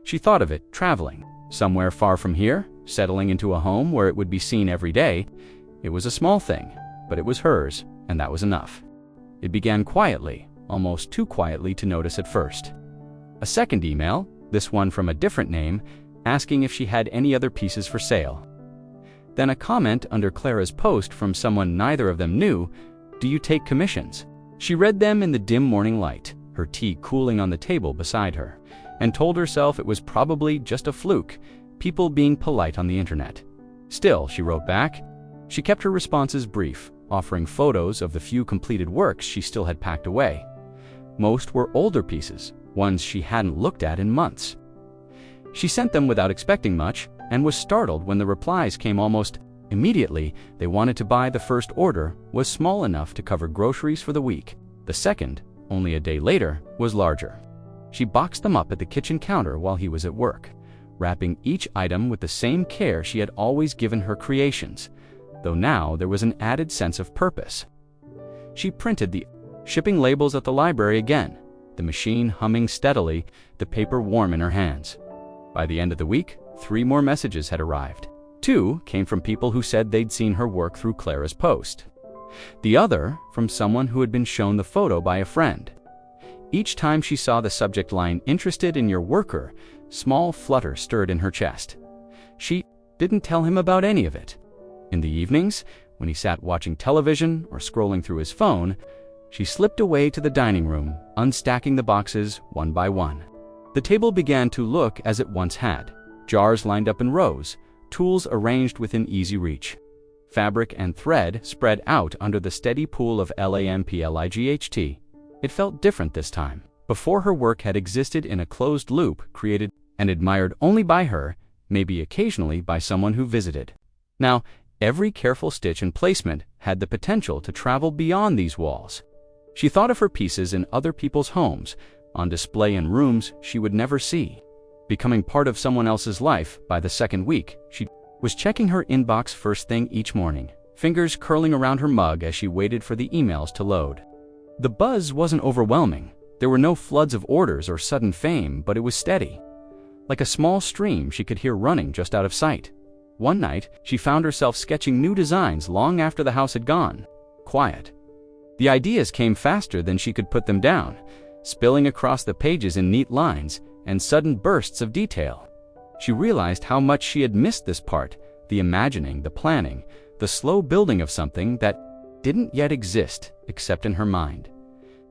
She thought of it traveling, somewhere far from here, settling into a home where it would be seen every day. It was a small thing, but it was hers, and that was enough. It began quietly, almost too quietly to notice at first. A second email, this one from a different name, asking if she had any other pieces for sale. Then a comment under Clara's post from someone neither of them knew, "Do you take commissions?" She read them in the dim morning light, her tea cooling on the table beside her, and told herself it was probably just a fluke, people being polite on the internet. Still, she wrote back. She kept her responses brief, offering photos of the few completed works she still had packed away. Most were older pieces, ones she hadn't looked at in months. She sent them without expecting much, and was startled when the replies came almost immediately. They wanted to buy. The first order was small enough to cover groceries for the week. The second, only a day later, was larger. She boxed them up at the kitchen counter while he was at work, wrapping each item with the same care she had always given her creations, though now there was an added sense of purpose. She printed the shipping labels at the library again, the machine humming steadily, the paper warm in her hands. By the end of the week, 3 more messages had arrived. 2 came from people who said they'd seen her work through Clara's post. The other from someone who had been shown the photo by a friend. Each time she saw the subject line, "Interested in your worker," small flutter stirred in her chest. She didn't tell him about any of it. In the evenings, when he sat watching television or scrolling through his phone, she slipped away to the dining room, unstacking the boxes one by one. The table began to look as it once had, jars lined up in rows, tools arranged within easy reach. Fabric and thread spread out under the steady pool of lamplight. It felt different this time. Before, her work had existed in a closed loop, created and admired only by her, maybe occasionally by someone who visited. Now, every careful stitch and placement had the potential to travel beyond these walls. She thought of her pieces in other people's homes, on display in rooms she would never see, becoming part of someone else's life. By the second week, she was checking her inbox first thing each morning, fingers curling around her mug as she waited for the emails to load. The buzz wasn't overwhelming. There were no floods of orders or sudden fame, but it was steady, like a small stream she could hear running just out of sight. One night, she found herself sketching new designs long after the house had gone quiet. The ideas came faster than she could put them down, spilling across the pages in neat lines and sudden bursts of detail. She realized how much she had missed this part, the imagining, the planning, the slow building of something that didn't yet exist except in her mind.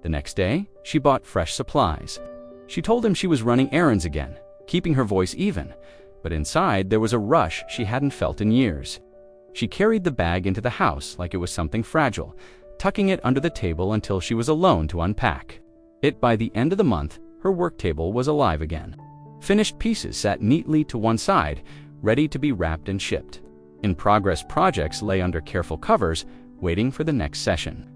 The next day, she bought fresh supplies. She told him she was running errands again, keeping her voice even, but inside there was a rush she hadn't felt in years. She carried the bag into the house like it was something fragile, tucking it under the table until she was alone to unpack it. By the end of the month, her work table was alive again. Finished pieces sat neatly to one side, ready to be wrapped and shipped. In-progress projects lay under careful covers, waiting for the next session.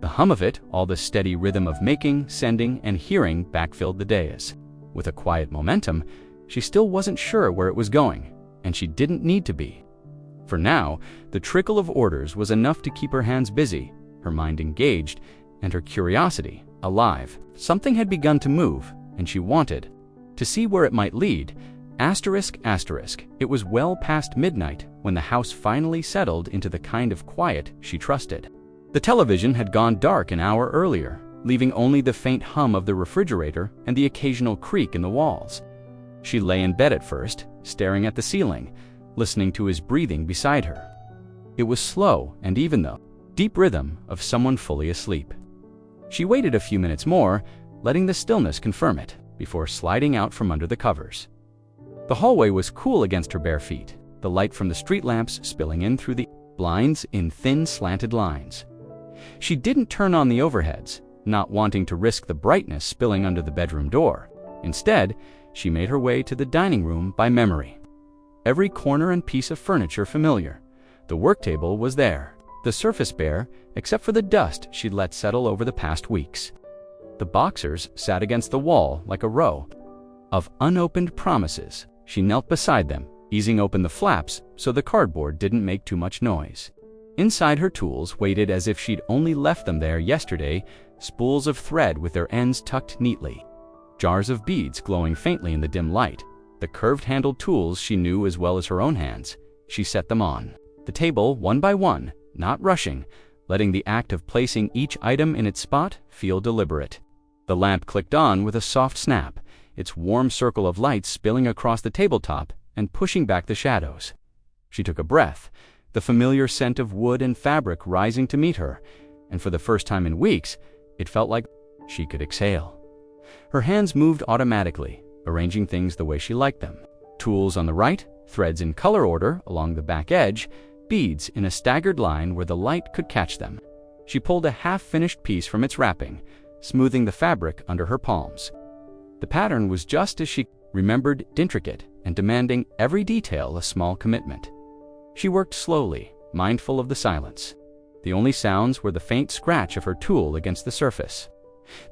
The hum of it, all the steady rhythm of making, sending, and hearing, backfilled the days. With a quiet momentum, she still wasn't sure where it was going, and she didn't need to be. For now, the trickle of orders was enough to keep her hands busy, her mind engaged, and her curiosity alive. Something had begun to move, and she wanted to see where it might lead. It was well past midnight when the house finally settled into the kind of quiet she trusted. The television had gone dark an hour earlier, leaving only the faint hum of the refrigerator and the occasional creak in the walls. She lay in bed at first, staring at the ceiling, listening to his breathing beside her. It was slow and even, the deep rhythm of someone fully asleep. She waited a few minutes more, letting the stillness confirm it, before sliding out from under the covers. The hallway was cool against her bare feet, the light from the street lamps spilling in through the blinds in thin slanted lines. She didn't turn on the overheads, not wanting to risk the brightness spilling under the bedroom door. Instead, she made her way to the dining room by memory. Every corner and piece of furniture familiar. The work table was there, the surface bare, except for the dust she'd let settle over the past weeks. The boxers sat against the wall like a row of unopened promises. She knelt beside them, easing open the flaps so the cardboard didn't make too much noise. Inside, her tools waited as if she'd only left them there yesterday, spools of thread with their ends tucked neatly, jars of beads glowing faintly in the dim light, the curved-handled tools she knew as well as her own hands. She set them on the table one by one, not rushing, letting the act of placing each item in its spot feel deliberate. The lamp clicked on with a soft snap, its warm circle of light spilling across the tabletop and pushing back the shadows. She took a breath, the familiar scent of wood and fabric rising to meet her, and for the first time in weeks, it felt like she could exhale. Her hands moved automatically, arranging things the way she liked them. Tools on the right, threads in color order along the back edge, beads in a staggered line where the light could catch them. She pulled a half-finished piece from its wrapping, smoothing the fabric under her palms. The pattern was just as she remembered, intricate and demanding every detail a small commitment. She worked slowly, mindful of the silence. The only sounds were the faint scratch of her tool against the surface,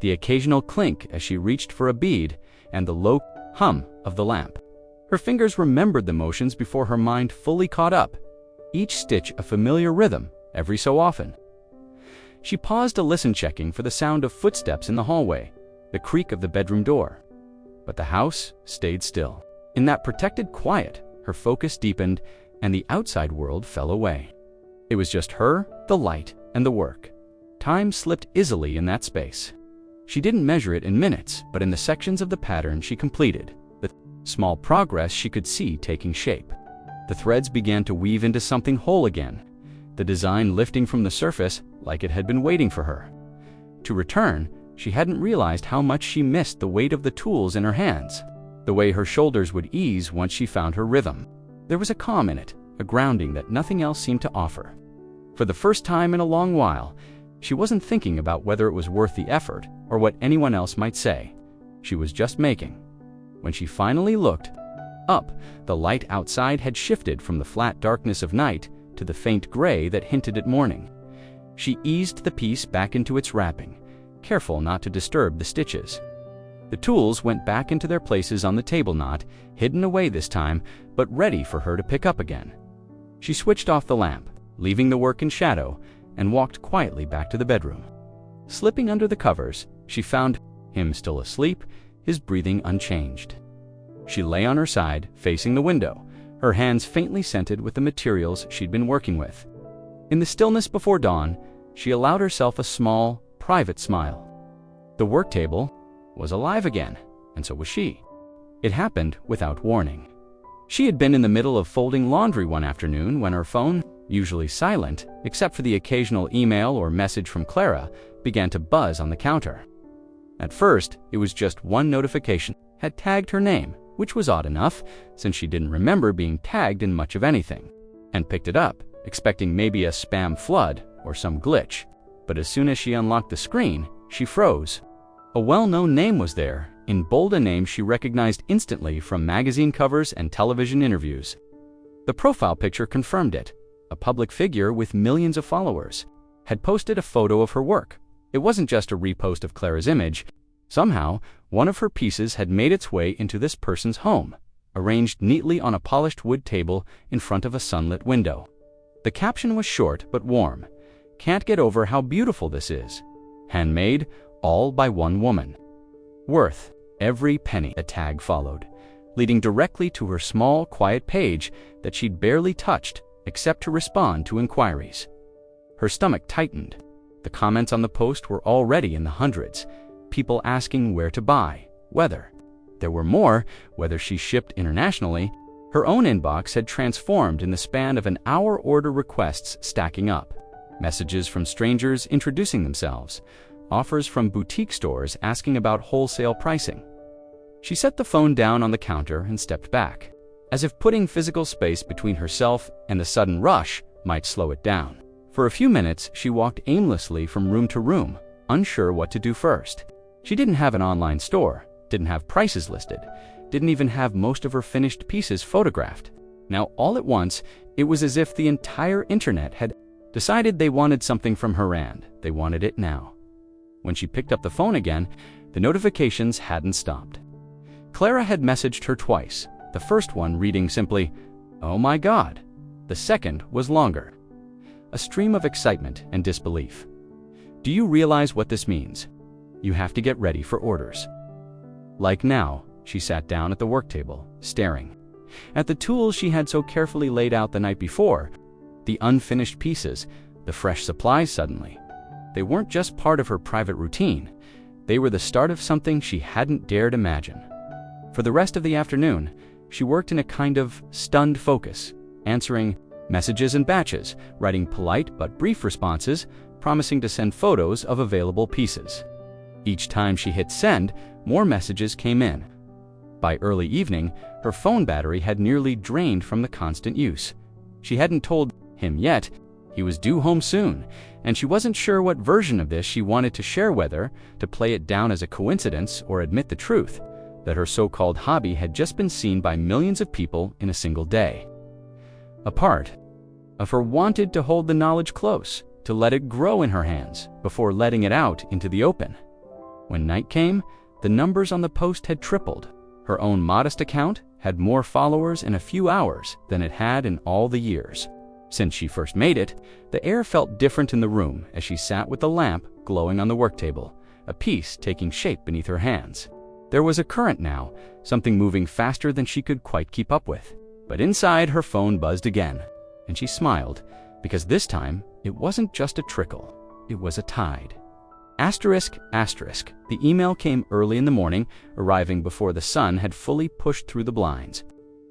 the occasional clink as she reached for a bead, and the low hum of the lamp. Her fingers remembered the motions before her mind fully caught up, each stitch a familiar rhythm every so often. She paused to listen, checking for the sound of footsteps in the hallway, the creak of the bedroom door. But the house stayed still. In that protected quiet, her focus deepened and the outside world fell away. It was just her, the light, and the work. Time slipped easily in that space. She didn't measure it in minutes, but in the sections of the pattern she completed, the small progress she could see taking shape. The threads began to weave into something whole again, the design lifting from the surface like it had been waiting for her. To return, she hadn't realized how much she missed the weight of the tools in her hands, the way her shoulders would ease once she found her rhythm. There was a calm in it, a grounding that nothing else seemed to offer. For the first time in a long while, she wasn't thinking about whether it was worth the effort or what anyone else might say. She was just making. When she finally looked up, the light outside had shifted from the flat darkness of night to the faint gray that hinted at morning. She eased the piece back into its wrapping, careful not to disturb the stitches. The tools went back into their places on the table knot, hidden away this time, but ready for her to pick up again. She switched off the lamp, leaving the work in shadow, and walked quietly back to the bedroom. Slipping under the covers, she found him still asleep, his breathing unchanged. She lay on her side, facing the window, her hands faintly scented with the materials she'd been working with. In the stillness before dawn, she allowed herself a small, private smile. The work table was alive again, and so was she. It happened without warning. She had been in the middle of folding laundry one afternoon when her phone, usually silent, except for the occasional email or message from Clara, began to buzz on the counter. At first, it was just one notification had tagged her name, which was odd enough, since she didn't remember being tagged in much of anything, and picked it up, expecting maybe a spam flood or some glitch. But as soon as she unlocked the screen, she froze. A well-known name was there, in bold, a name she recognized instantly from magazine covers and television interviews. The profile picture confirmed it. A public figure with millions of followers had posted a photo of her work. It wasn't just a repost of Clara's image. Somehow, one of her pieces had made its way into this person's home, arranged neatly on a polished wood table in front of a sunlit window. The caption was short but warm. "Can't get over how beautiful this is. Handmade, all by one woman. Worth every penny." A tag followed, leading directly to her small, quiet page that she'd barely touched except to respond to inquiries. Her stomach tightened. The comments on the post were already in the hundreds, people asking where to buy, whether there were more, whether she shipped internationally. Her own inbox had transformed in the span of an hour, order requests stacking up, messages from strangers introducing themselves, offers from boutique stores asking about wholesale pricing. She set the phone down on the counter and stepped back, as if putting physical space between herself and the sudden rush might slow it down. For a few minutes, she walked aimlessly from room to room, unsure what to do first. She didn't have an online store, didn't have prices listed, didn't even have most of her finished pieces photographed. Now, all at once, it was as if the entire internet had decided they wanted something from her and they wanted it now. When she picked up the phone again, the notifications hadn't stopped. Clara had messaged her twice, the first one reading simply, "Oh my God." The second was longer. A stream of excitement and disbelief. "Do you realize what this means? You have to get ready for orders." Like now, she sat down at the work table, staring at the tools she had so carefully laid out the night before, the unfinished pieces, the fresh supplies suddenly. They weren't just part of her private routine. They were the start of something she hadn't dared imagine. For the rest of the afternoon, she worked in a kind of stunned focus, answering messages in batches, writing polite but brief responses, promising to send photos of available pieces. Each time she hit send, more messages came in. By early evening, her phone battery had nearly drained from the constant use. She hadn't told him yet. He was due home soon, and she wasn't sure what version of this she wanted to share, whether to play it down as a coincidence or admit the truth, that her so-called hobby had just been seen by millions of people in a single day. A part of her wanted to hold the knowledge close, to let it grow in her hands before letting it out into the open. When night came, the numbers on the post had tripled. Her own modest account had more followers in a few hours than it had in all the years. Since she first made it, the air felt different in the room as she sat with the lamp glowing on the work table, a piece taking shape beneath her hands. There was a current now, something moving faster than she could quite keep up with. But inside, her phone buzzed again, and she smiled, because this time it wasn't just a trickle, it was a tide. Asterisk, asterisk. The email came early in the morning, arriving before the sun had fully pushed through the blinds.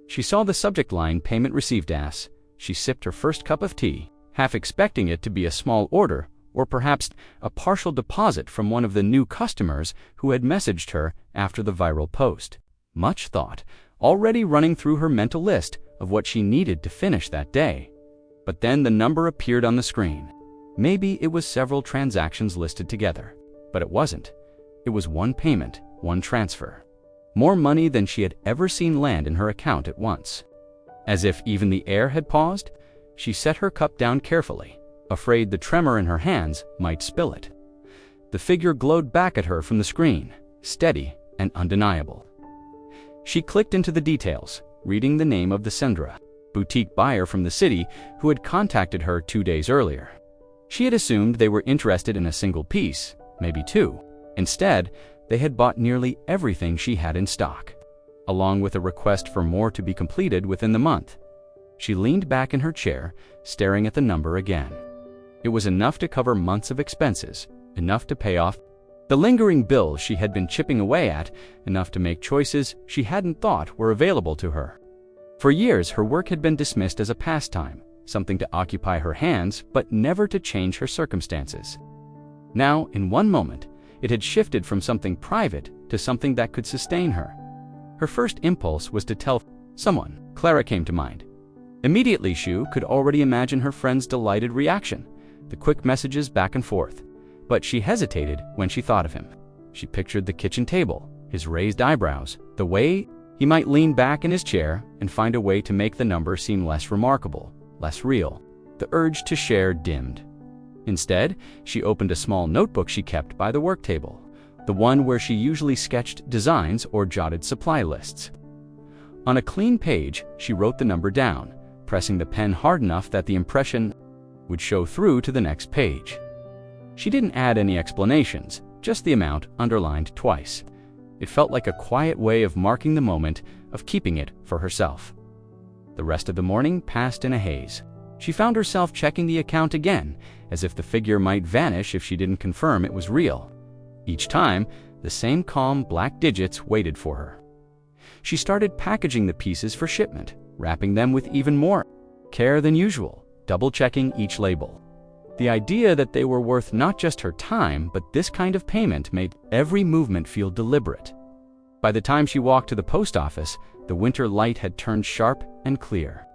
She saw the subject line, "Payment received as." She sipped her first cup of tea, half expecting it to be a small order, or perhaps a partial deposit from one of the new customers who had messaged her after the viral post. Much thought, already running through her mental list of what she needed to finish that day. But then the number appeared on the screen. Maybe it was several transactions listed together, but it wasn't. It was one payment, one transfer. More money than she had ever seen land in her account at once. As if even the air had paused, she set her cup down carefully, afraid the tremor in her hands might spill it. The figure glowed back at her from the screen, steady and undeniable. She clicked into the details, reading the name of the sender, boutique buyer from the city who had contacted her 2 days earlier. She had assumed they were interested in a single piece, maybe two. Instead, they had bought nearly everything she had in stock, along with a request for more to be completed within the month. She leaned back in her chair, staring at the number again. It was enough to cover months of expenses, enough to pay off the lingering bills she had been chipping away at, enough to make choices she hadn't thought were available to her. For years, her work had been dismissed as a pastime, something to occupy her hands, but never to change her circumstances. Now, in one moment, it had shifted from something private to something that could sustain her. Her first impulse was to tell someone. Clara came to mind. Immediately, she could already imagine her friend's delighted reaction, the quick messages back and forth. But she hesitated when she thought of him. She pictured the kitchen table, his raised eyebrows, the way he might lean back in his chair and find a way to make the number seem less remarkable, less real. The urge to share dimmed. Instead, she opened a small notebook she kept by the work table, the one where she usually sketched designs or jotted supply lists. On a clean page, she wrote the number down, pressing the pen hard enough that the impression would show through to the next page. She didn't add any explanations, just the amount underlined twice. It felt like a quiet way of marking the moment, of keeping it for herself. The rest of the morning passed in a haze. She found herself checking the account again, as if the figure might vanish if she didn't confirm it was real. Each time, the same calm black digits waited for her. She started packaging the pieces for shipment, wrapping them with even more care than usual, double-checking each label. The idea that they were worth not just her time, but this kind of payment made every movement feel deliberate. By the time she walked to the post office, the winter light had turned sharp and clear.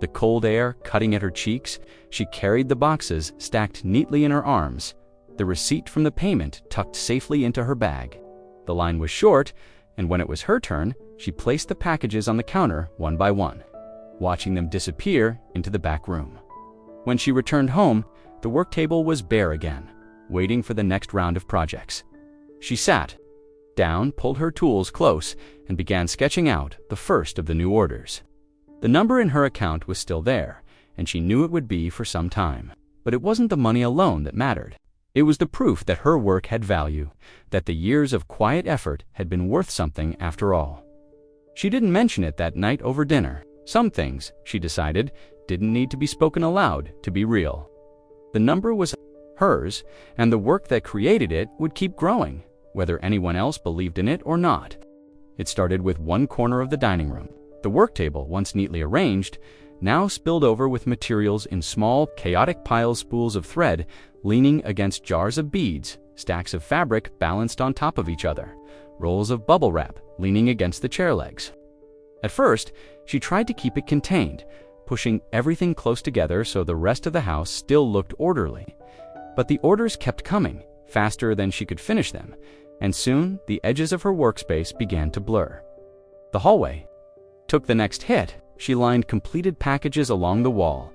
The cold air cutting at her cheeks, she carried the boxes stacked neatly in her arms, the receipt from the payment tucked safely into her bag. The line was short, and when it was her turn, she placed the packages on the counter one by one, watching them disappear into the back room. When she returned home, the work table was bare again, waiting for the next round of projects. She sat down, pulled her tools close, and began sketching out the first of the new orders. The number in her account was still there, and she knew it would be for some time. But it wasn't the money alone that mattered. It was the proof that her work had value, that the years of quiet effort had been worth something after all. She didn't mention it that night over dinner. Some things, she decided, didn't need to be spoken aloud to be real. The number was hers, and the work that created it would keep growing, whether anyone else believed in it or not. It started with one corner of the dining room. The work table, once neatly arranged, now spilled over with materials in small, chaotic piles, spools of thread leaning against jars of beads, stacks of fabric balanced on top of each other, rolls of bubble wrap leaning against the chair legs. At first, she tried to keep it contained, pushing everything close together so the rest of the house still looked orderly. But the orders kept coming, faster than she could finish them, and soon the edges of her workspace began to blur. The hallway took the next hit. She lined completed packages along the wall,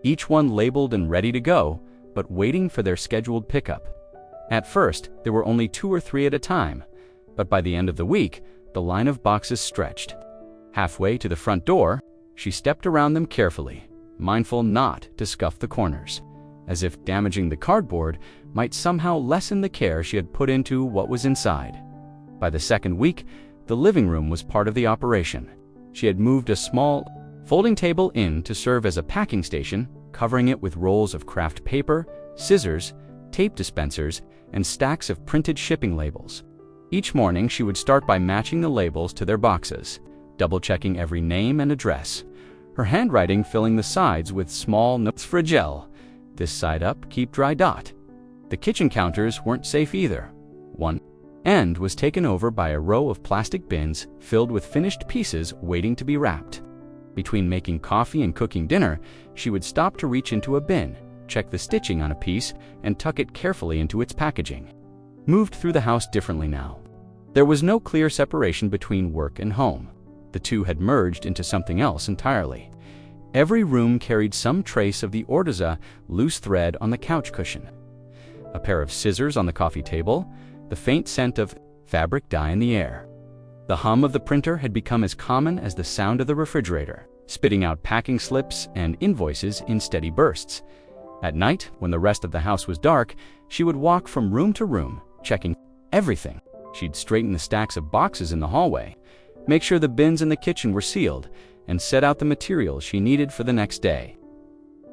each one labeled and ready to go, but waiting for their scheduled pickup. At first, there were only 2 or 3 at a time, but by the end of the week, the line of boxes stretched. Halfway to the front door, she stepped around them carefully, mindful not to scuff the corners, as if damaging the cardboard might somehow lessen the care she had put into what was inside. By the second week, the living room was part of the operation. She had moved a small folding table in to serve as a packing station, covering it with rolls of craft paper, scissors, tape dispensers, and stacks of printed shipping labels. Each morning, she would start by matching the labels to their boxes, double-checking every name and address, her handwriting filling the sides with small notes. Fragile. This side up, keep dry. The kitchen counters weren't safe either. One end was taken over by a row of plastic bins filled with finished pieces waiting to be wrapped. Between making coffee and cooking dinner, she would stop to reach into a bin, check the stitching on a piece, and tuck it carefully into its packaging. Moved through the house differently now. There was no clear separation between work and home. The two had merged into something else entirely. Every room carried some trace of the organza loose thread on the couch cushion, a pair of scissors on the coffee table, the faint scent of fabric dye in the air. The hum of the printer had become as common as the sound of the refrigerator, spitting out packing slips and invoices in steady bursts. At night, when the rest of the house was dark, she would walk from room to room, checking everything. She'd straighten the stacks of boxes in the hallway, make sure the bins in the kitchen were sealed, and set out the materials she needed for the next day.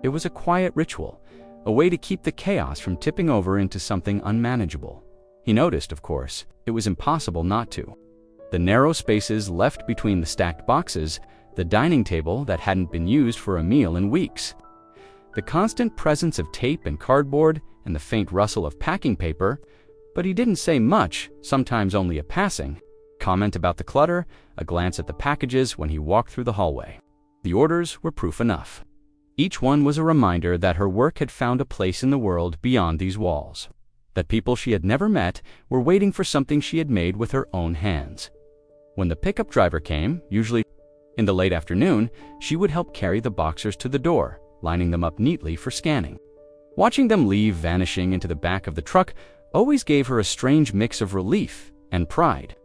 It was a quiet ritual, a way to keep the chaos from tipping over into something unmanageable. He noticed, of course, it was impossible not to. The narrow spaces left between the stacked boxes, the dining table that hadn't been used for a meal in weeks, the constant presence of tape and cardboard, and the faint rustle of packing paper. But he didn't say much, sometimes only a passing comment about the clutter, a glance at the packages when he walked through the hallway. The orders were proof enough. Each one was a reminder that her work had found a place in the world beyond these walls, that people she had never met were waiting for something she had made with her own hands. When the pickup driver came, usually in the late afternoon, she would help carry the boxers to the door, lining them up neatly for scanning. Watching them leave, vanishing into the back of the truck, always gave her a strange mix of relief and pride.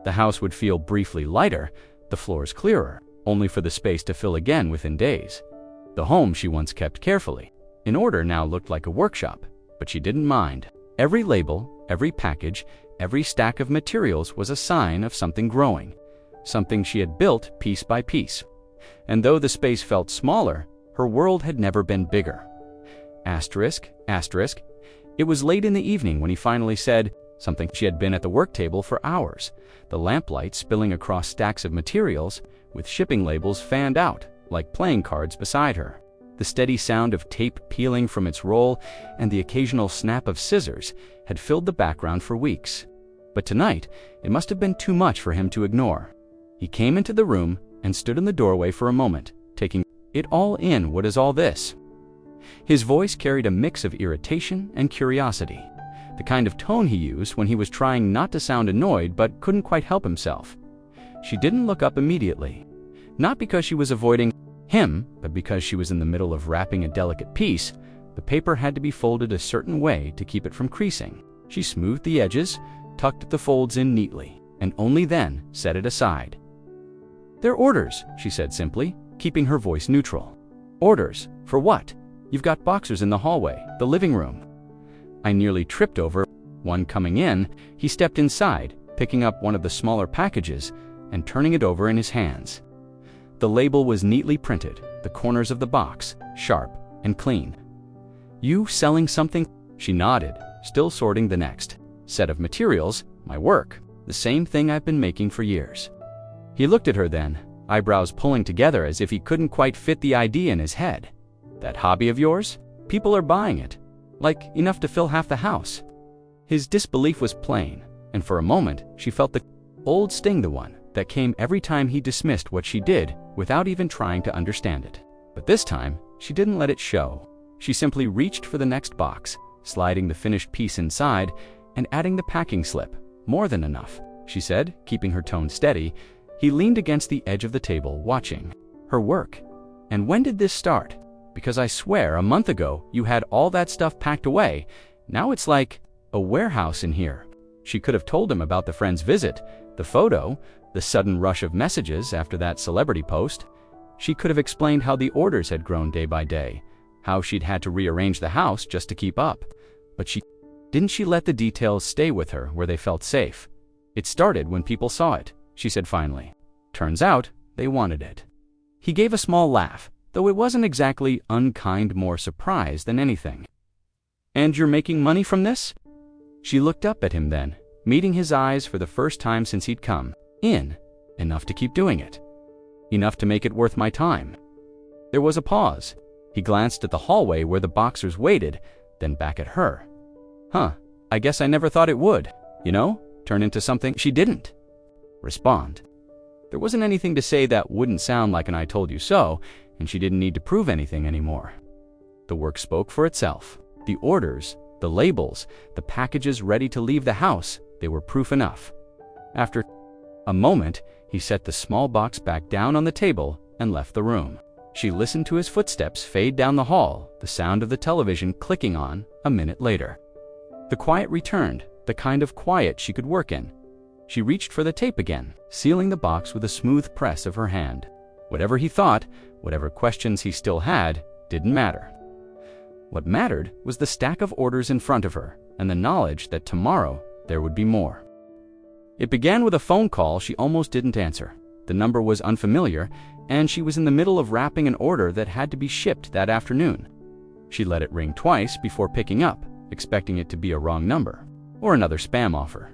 The house would feel briefly lighter, the floors clearer, only for the space to fill again within days. The home she once kept carefully in order now looked like a workshop, but she didn't mind. Every label, every package, every stack of materials was a sign of something growing, something she had built piece by piece. And though the space felt smaller, her world had never been bigger. Asterisk, asterisk. It was late in the evening when he finally said something. She had been at the work table for hours, the lamplight spilling across stacks of materials, with shipping labels fanned out like playing cards beside her. The steady sound of tape peeling from its roll and the occasional snap of scissors had filled the background for weeks. But tonight, it must have been too much for him to ignore. He came into the room and stood in the doorway for a moment, taking it all in. What is all this? His voice carried a mix of irritation and curiosity, the kind of tone he used when he was trying not to sound annoyed but couldn't quite help himself. She didn't look up immediately, not because she was avoiding him, but because she was in the middle of wrapping a delicate piece. The paper had to be folded a certain way to keep it from creasing. She smoothed the edges, tucked the folds in neatly, and only then set it aside. "They're orders," she said simply, keeping her voice neutral. "Orders? For what? You've got boxers in the hallway, the living room." I nearly tripped over one coming in. He stepped inside, picking up one of the smaller packages and turning it over in his hands. The label was neatly printed, the corners of the box sharp and clean. "You selling something?" She nodded, still sorting the next set of materials. "My work." The same thing I've been making for years." He looked at her then, eyebrows pulling together as if he couldn't quite fit the idea in his head. "That hobby of yours? People are buying it. Like, enough to fill half the house." His disbelief was plain, and for a moment she felt the old sting, the one that came every time he dismissed what she did without even trying to understand it. But this time, she didn't let it show. She simply reached for the next box, sliding the finished piece inside and adding the packing slip. "More than enough," she said, keeping her tone steady. He leaned against the edge of the table, watching her work. "And when did this start? Because I swear a month ago you had all that stuff packed away. Now it's like a warehouse in here." She could have told him about the friend's visit, the photo, the sudden rush of messages after that celebrity post. She could have explained how the orders had grown day by day, how she'd had to rearrange the house just to keep up. But didn't she let the details stay with her where they felt safe? "It started when people saw it," she said finally. "Turns out they wanted it." He gave a small laugh, though it wasn't exactly unkind, more surprise than anything. "And you're making money from this?" She looked up at him then, meeting his eyes for the first time since he'd come in. "Enough to keep doing it. Enough to make it worth my time." There was a pause. He glanced at the hallway where the boxers waited, then back at her. "Huh, I guess I never thought it would, turn into something." She didn't respond. There wasn't anything to say that wouldn't sound like an "I told you so," and she didn't need to prove anything anymore. The work spoke for itself. The orders, the labels, the packages ready to leave the house, they were proof enough. After a moment, he set the small box back down on the table and left the room. She listened to his footsteps fade down the hall, the sound of the television clicking on a minute later. The quiet returned, the kind of quiet she could work in. She reached for the tape again, sealing the box with a smooth press of her hand. Whatever he thought, whatever questions he still had, didn't matter. What mattered was the stack of orders in front of her and the knowledge that tomorrow there would be more. It began with a phone call she almost didn't answer. The number was unfamiliar, and she was in the middle of wrapping an order that had to be shipped that afternoon. She let it ring twice before picking up, expecting it to be a wrong number or another spam offer.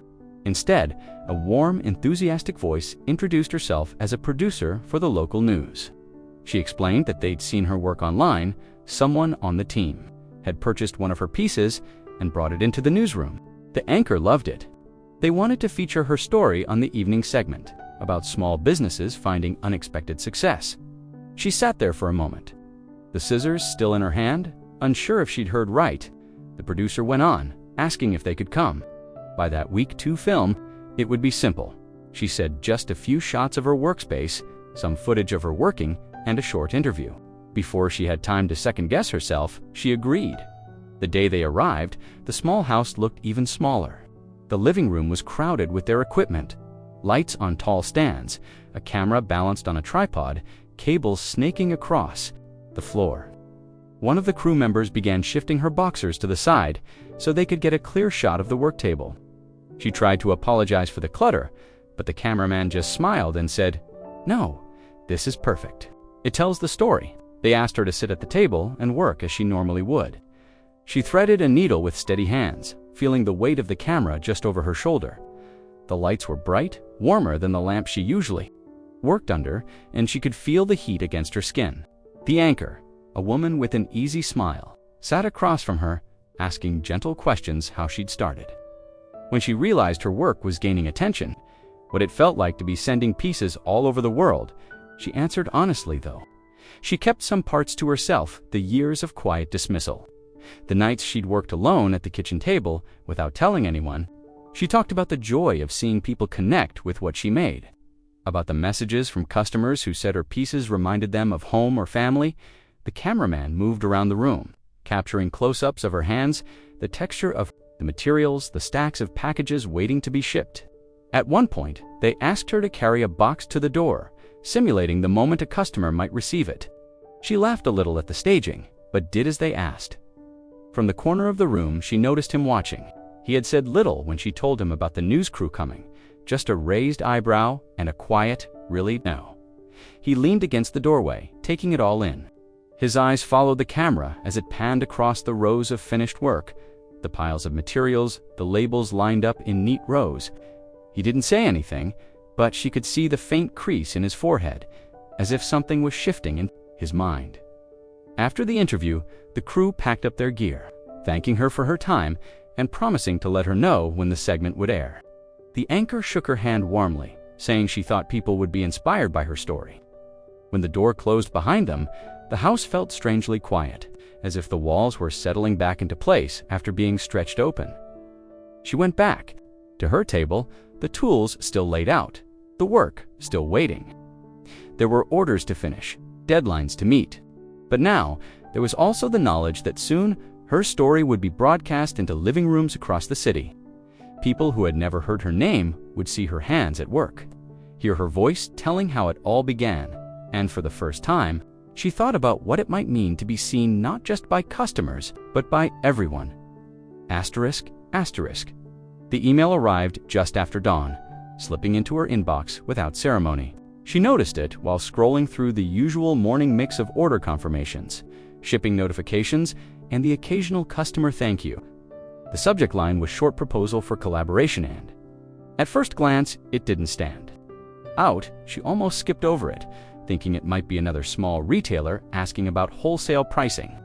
Instead, a warm, enthusiastic voice introduced herself as a producer for the local news. She explained that they'd seen her work online. Someone on the team had purchased one of her pieces and brought it into the newsroom. The anchor loved it. They wanted to feature her story on the evening segment about small businesses finding unexpected success. She sat there for a moment, the scissors still in her hand, unsure if she'd heard right. The producer went on, asking if they could come. By that week 2 film, it would be simple. She said just a few shots of her workspace, some footage of her working, and a short interview. Before she had time to second-guess herself, she agreed. The day they arrived, the small house looked even smaller. The living room was crowded with their equipment. Lights on tall stands, a camera balanced on a tripod, cables snaking across the floor. One of the crew members began shifting her boxers to the side so they could get a clear shot of the work table. She tried to apologize for the clutter, but the cameraman just smiled and said, "No, this is perfect. It tells the story." They asked her to sit at the table and work as she normally would. She threaded a needle with steady hands, feeling the weight of the camera just over her shoulder. The lights were bright, warmer than the lamp she usually worked under, and she could feel the heat against her skin. The anchor, a woman with an easy smile, sat across from her, asking gentle questions how she'd started. When she realized her work was gaining attention, what it felt like to be sending pieces all over the world, she answered honestly, though. She kept some parts to herself, the years of quiet dismissal. The nights she'd worked alone at the kitchen table, without telling anyone, she talked about the joy of seeing people connect with what she made, about the messages from customers who said her pieces reminded them of home or family. The cameraman moved around the room, capturing close-ups of her hands, the texture of the materials, the stacks of packages waiting to be shipped. At one point, they asked her to carry a box to the door, simulating the moment a customer might receive it. She laughed a little at the staging, but did as they asked. From the corner of the room, she noticed him watching. He had said little when she told him about the news crew coming, just a raised eyebrow and a quiet, "Really, no." He leaned against the doorway, taking it all in. His eyes followed the camera as it panned across the rows of finished work, the piles of materials, the labels lined up in neat rows. He didn't say anything, but she could see the faint crease in his forehead, as if something was shifting in his mind. After the interview, the crew packed up their gear, thanking her for her time and promising to let her know when the segment would air. The anchor shook her hand warmly, saying she thought people would be inspired by her story. When the door closed behind them, the house felt strangely quiet, as if the walls were settling back into place after being stretched open. She went back to her table, the tools still laid out, the work still waiting. There were orders to finish, deadlines to meet. But now, there was also the knowledge that soon her story would be broadcast into living rooms across the city. People who had never heard her name would see her hands at work, hear her voice telling how it all began, and for the first time, she thought about what it might mean to be seen not just by customers, but by everyone. Asterisk, asterisk. The email arrived just after dawn, slipping into her inbox without ceremony. She noticed it while scrolling through the usual morning mix of order confirmations, shipping notifications, and the occasional customer thank you. The subject line was short proposal for collaboration and, at first glance, it didn't stand out. She almost skipped over it, thinking it might be another small retailer asking about wholesale pricing.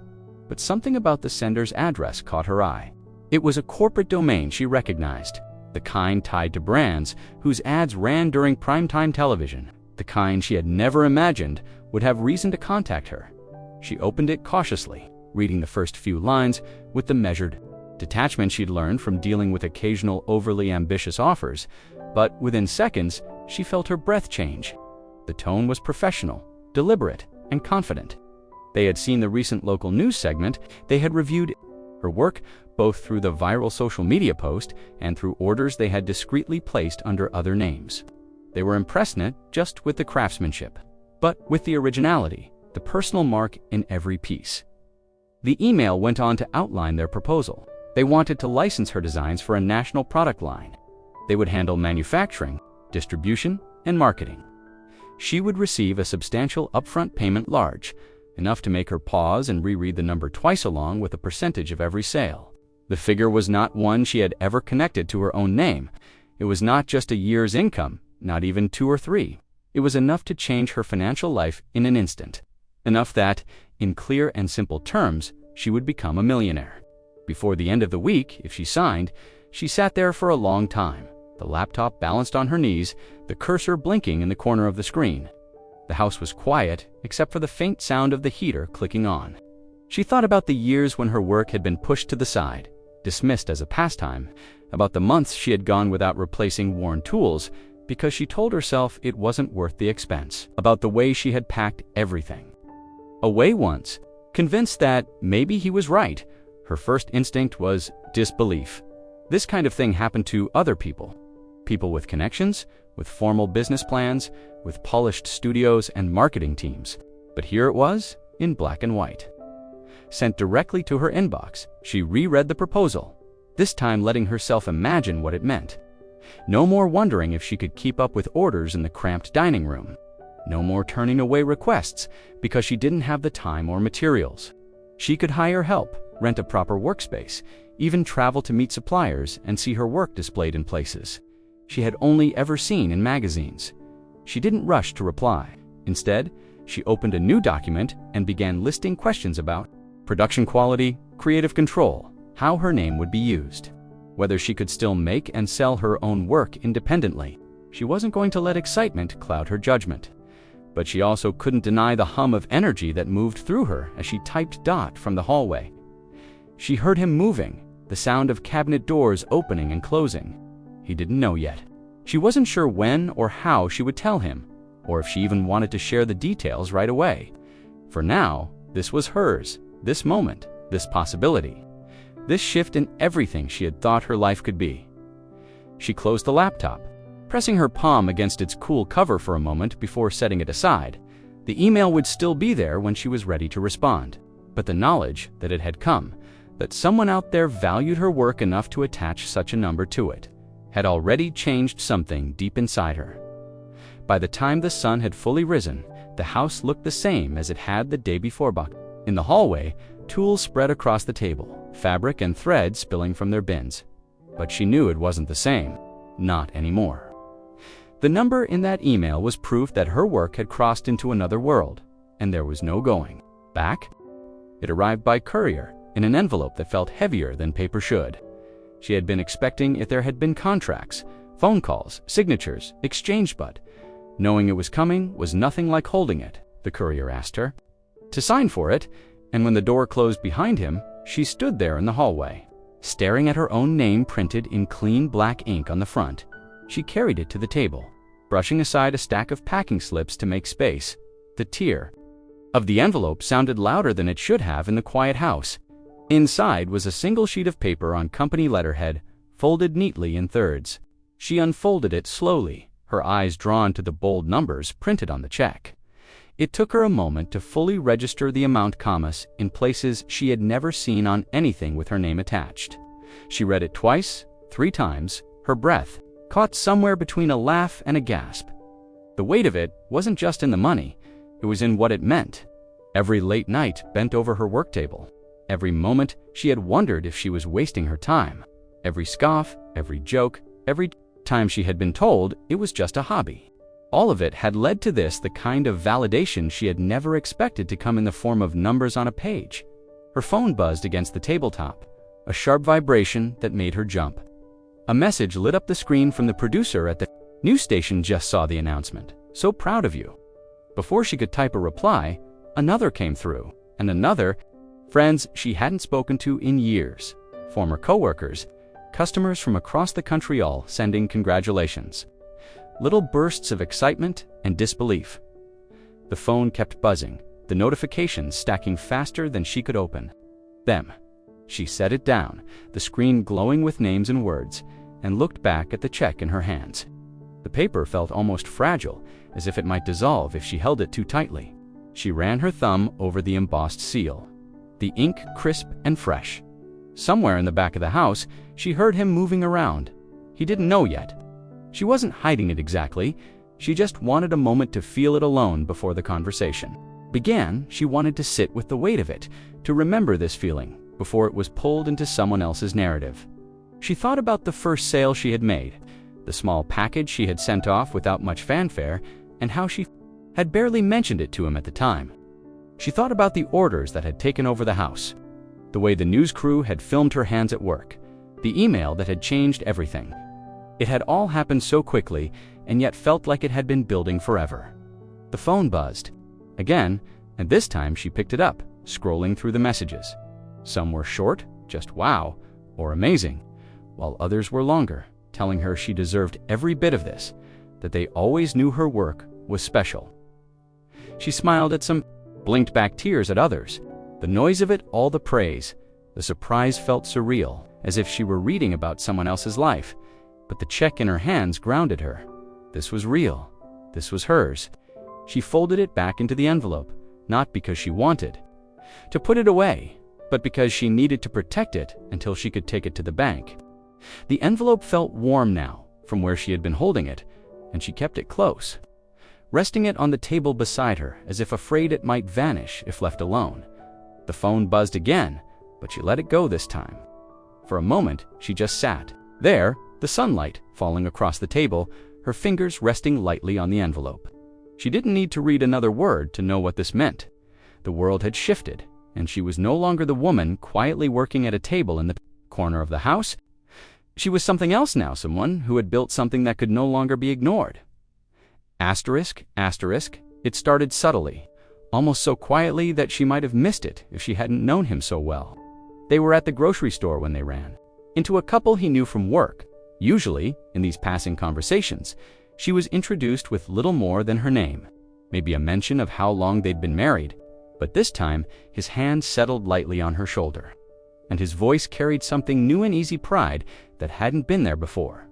But something about the sender's address caught her eye. It was a corporate domain she recognized, the kind tied to brands whose ads ran during primetime television, the kind she had never imagined would have reason to contact her. She opened it cautiously, reading the first few lines with the measured detachment she'd learned from dealing with occasional overly ambitious offers, but within seconds, she felt her breath change. The tone was professional, deliberate, and confident. They had seen the recent local news segment, they had reviewed her work both through the viral social media post and through orders they had discreetly placed under other names. They were impressed not just with the craftsmanship, but with the originality, the personal mark in every piece. The email went on to outline their proposal. They wanted to license her designs for a national product line. They would handle manufacturing, distribution, and marketing. She would receive a substantial upfront payment, large enough to make her pause and reread the number twice, along with a percentage of every sale. The figure was not one she had ever connected to her own name. It was not just a year's income, not even 2 or 3. It was enough to change her financial life in an instant. Enough that, in clear and simple terms, she would become a millionaire. Before the end of the week, if she signed, she sat there for a long time, the laptop balanced on her knees, the cursor blinking in the corner of the screen. The house was quiet, except for the faint sound of the heater clicking on. She thought about the years when her work had been pushed to the side, dismissed as a pastime, about the months she had gone without replacing worn tools because she told herself it wasn't worth the expense, about the way she had packed everything away once, convinced that maybe he was right. Her first instinct was disbelief. This kind of thing happened to other people. People with connections, with formal business plans, with polished studios and marketing teams. But here it was, in black and white. Sent directly to her inbox, she reread the proposal, this time letting herself imagine what it meant. No more wondering if she could keep up with orders in the cramped dining room. No more turning away requests because she didn't have the time or materials. She could hire help, rent a proper workspace, even travel to meet suppliers and see her work displayed in places she had only ever seen in magazines. She didn't rush to reply. Instead, she opened a new document and began listing questions about production quality, creative control, how her name would be used, whether she could still make and sell her own work independently. She wasn't going to let excitement cloud her judgment. But she also couldn't deny the hum of energy that moved through her as she typed Dot from the hallway. She heard him moving, the sound of cabinet doors opening and closing. He didn't know yet. She wasn't sure when or how she would tell him, or if she even wanted to share the details right away. For now, this was hers, this moment, this possibility, this shift in everything she had thought her life could be. She closed the laptop, pressing her palm against its cool cover for a moment before setting it aside. The email would still be there when she was ready to respond, but the knowledge that it had come, that someone out there valued her work enough to attach such a number to it, had already changed something deep inside her. By the time the sun had fully risen, the house looked the same as it had the day before. In the hallway, tools spread across the table, fabric and thread spilling from their bins. But she knew it wasn't the same. Not anymore. The number in that email was proof that her work had crossed into another world, and there was no going back. It arrived by courier in an envelope that felt heavier than paper should. She had been expecting if there had been contracts, phone calls, signatures, exchanged, but knowing it was coming was nothing like holding it, the courier asked her to sign for it, and when the door closed behind him, she stood there in the hallway, staring at her own name printed in clean black ink on the front. She carried it to the table, brushing aside a stack of packing slips to make space. The tear of the envelope sounded louder than it should have in the quiet house. Inside was a single sheet of paper on company letterhead, folded neatly in thirds. She unfolded it slowly, her eyes drawn to the bold numbers printed on the check. It took her a moment to fully register the amount, commas, in places she had never seen on anything with her name attached. She read it twice, 3 times, her breath caught somewhere between a laugh and a gasp. The weight of it wasn't just in the money, it was in what it meant. Every late night bent over her work table. Every moment she had wondered if she was wasting her time. Every scoff, every joke, every time she had been told it was just a hobby. All of it had led to this, the kind of validation she had never expected to come in the form of numbers on a page. Her phone buzzed against the tabletop, a sharp vibration that made her jump. A message lit up the screen from the producer at the news station. Just saw the announcement. So proud of you. Before she could type a reply, another came through, and another. Friends she hadn't spoken to in years, former coworkers, customers from across the country, all sending congratulations. Little bursts of excitement and disbelief. The phone kept buzzing, the notifications stacking faster than she could open them. She set it down, the screen glowing with names and words, and looked back at the check in her hands. The paper felt almost fragile, as if it might dissolve if she held it too tightly. She ran her thumb over the embossed seal, the ink crisp and fresh. Somewhere in the back of the house, she heard him moving around. He didn't know yet. She wasn't hiding it exactly, she just wanted a moment to feel it alone before the conversation began. She wanted to sit with the weight of it, to remember this feeling before it was pulled into someone else's narrative. She thought about the first sale she had made, the small package she had sent off without much fanfare, and how she had barely mentioned it to him at the time. She thought about the orders that had taken over the house, the way the news crew had filmed her hands at work, the email that had changed everything. It had all happened so quickly, and yet felt like it had been building forever. The phone buzzed again, and this time she picked it up, scrolling through the messages. Some were short, just wow, or amazing, while others were longer, telling her she deserved every bit of this, that they always knew her work was special. She smiled at some, blinked back tears at others. The noise of it, all the praise, the surprise felt surreal, as if she were reading about someone else's life. But the check in her hands grounded her. This was real. This was hers. She folded it back into the envelope, not because she wanted to put it away, but because she needed to protect it until she could take it to the bank. The envelope felt warm now, from where she had been holding it, and she kept it close, resting it on the table beside her, as if afraid it might vanish if left alone. The phone buzzed again, but she let it go this time. For a moment, she just sat there, the sunlight falling across the table, her fingers resting lightly on the envelope. She didn't need to read another word to know what this meant. The world had shifted, and she was no longer the woman quietly working at a table in the corner of the house. She was something else now, someone who had built something that could no longer be ignored. Asterisk, asterisk, it started subtly, almost so quietly that she might have missed it if she hadn't known him so well. They were at the grocery store when they ran into a couple he knew from work. Usually, in these passing conversations, she was introduced with little more than her name, maybe a mention of how long they'd been married, but this time his hand settled lightly on her shoulder, and his voice carried something new and easy pride that hadn't been there before.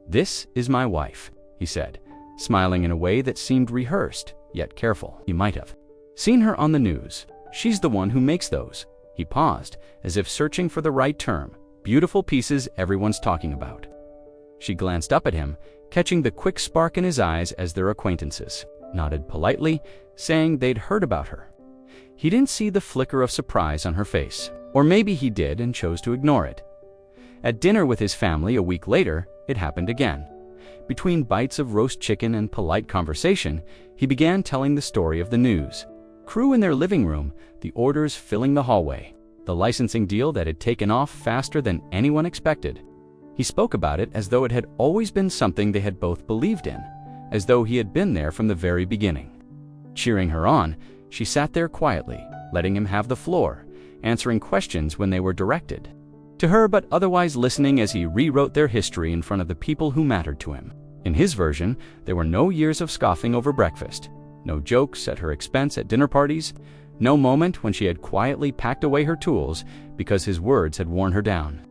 "This is my wife," he said, smiling in a way that seemed rehearsed, yet careful. He might have seen her on the news. "She's the one who makes those." He paused, as if searching for the right term. "Beautiful pieces everyone's talking about." She glanced up at him, catching the quick spark in his eyes as their acquaintances, nodded politely, saying they'd heard about her. He didn't see the flicker of surprise on her face, or maybe he did and chose to ignore it. At dinner with his family a week later, it happened again. Between bites of roast chicken and polite conversation, he began telling the story of the news. Crew in their living room, the orders filling the hallway, the licensing deal that had taken off faster than anyone expected. He spoke about it as though it had always been something they had both believed in, as though he had been there from the very beginning. Cheering her on, she sat there quietly, letting him have the floor, answering questions when they were directed to her, but otherwise listening as he rewrote their history in front of the people who mattered to him. In his version, there were no years of scoffing over breakfast, no jokes at her expense at dinner parties, no moment when she had quietly packed away her tools because his words had worn her down.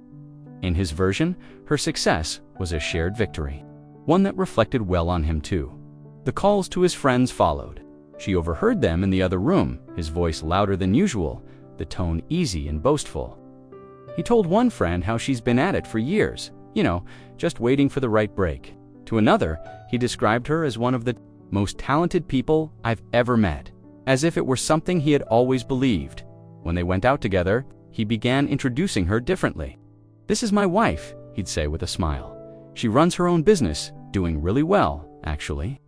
In his version, her success was a shared victory, one that reflected well on him too. The calls to his friends followed. She overheard them in the other room, his voice louder than usual, the tone easy and boastful. He told one friend how she's been at it for years, just waiting for the right break. To another, he described her as one of the most talented people I've ever met, as if it were something he had always believed. When they went out together, he began introducing her differently. "This is my wife," he'd say with a smile. "She runs her own business, doing really well, actually."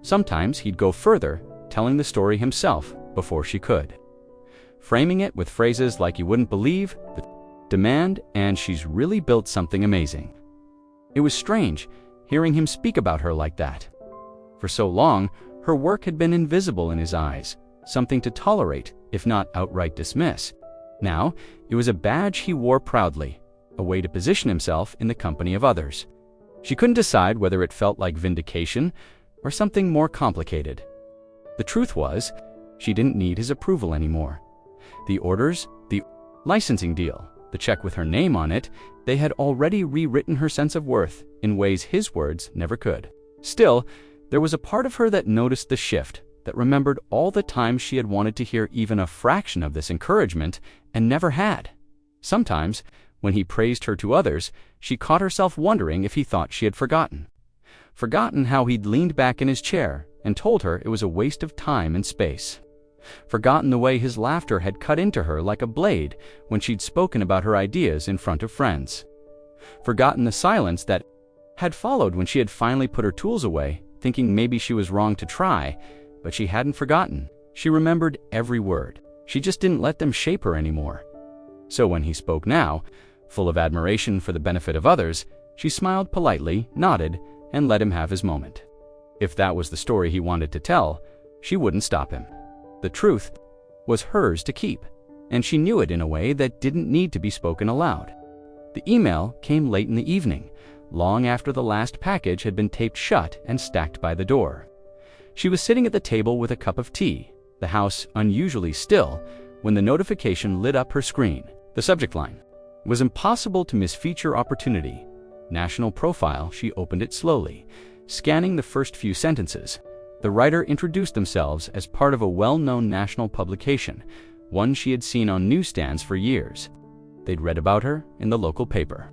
Sometimes he'd go further, telling the story himself before she could, framing it with phrases like "you wouldn't believe the demand" and "she's really built something amazing." It was strange, hearing him speak about her like that. For so long, her work had been invisible in his eyes, something to tolerate, if not outright dismiss. Now, it was a badge he wore proudly, a way to position himself in the company of others. She couldn't decide whether it felt like vindication or something more complicated. The truth was, she didn't need his approval anymore. The orders, the licensing deal, the check with her name on it, they had already rewritten her sense of worth in ways his words never could. Still, there was a part of her that noticed the shift, that remembered all the times she had wanted to hear even a fraction of this encouragement and never had. Sometimes, when he praised her to others, she caught herself wondering if he thought she had forgotten how he'd leaned back in his chair and told her it was a waste of time and space. Forgotten the way his laughter had cut into her like a blade when she'd spoken about her ideas in front of friends. Forgotten the silence that had followed when she had finally put her tools away, thinking maybe she was wrong to try, but she hadn't forgotten. She remembered every word. She just didn't let them shape her anymore. So when he spoke now, full of admiration for the benefit of others, she smiled politely, nodded, and let him have his moment. If that was the story he wanted to tell, she wouldn't stop him. The truth was hers to keep, and she knew it in a way that didn't need to be spoken aloud. The email came late in the evening, long after the last package had been taped shut and stacked by the door. She was sitting at the table with a cup of tea, the house unusually still, when the notification lit up her screen. The subject line was "Impossible to miss feature opportunity. National profile." She opened it slowly, scanning the first few sentences. The writer introduced themselves as part of a well-known national publication, one she had seen on newsstands for years. They'd read about her in the local paper,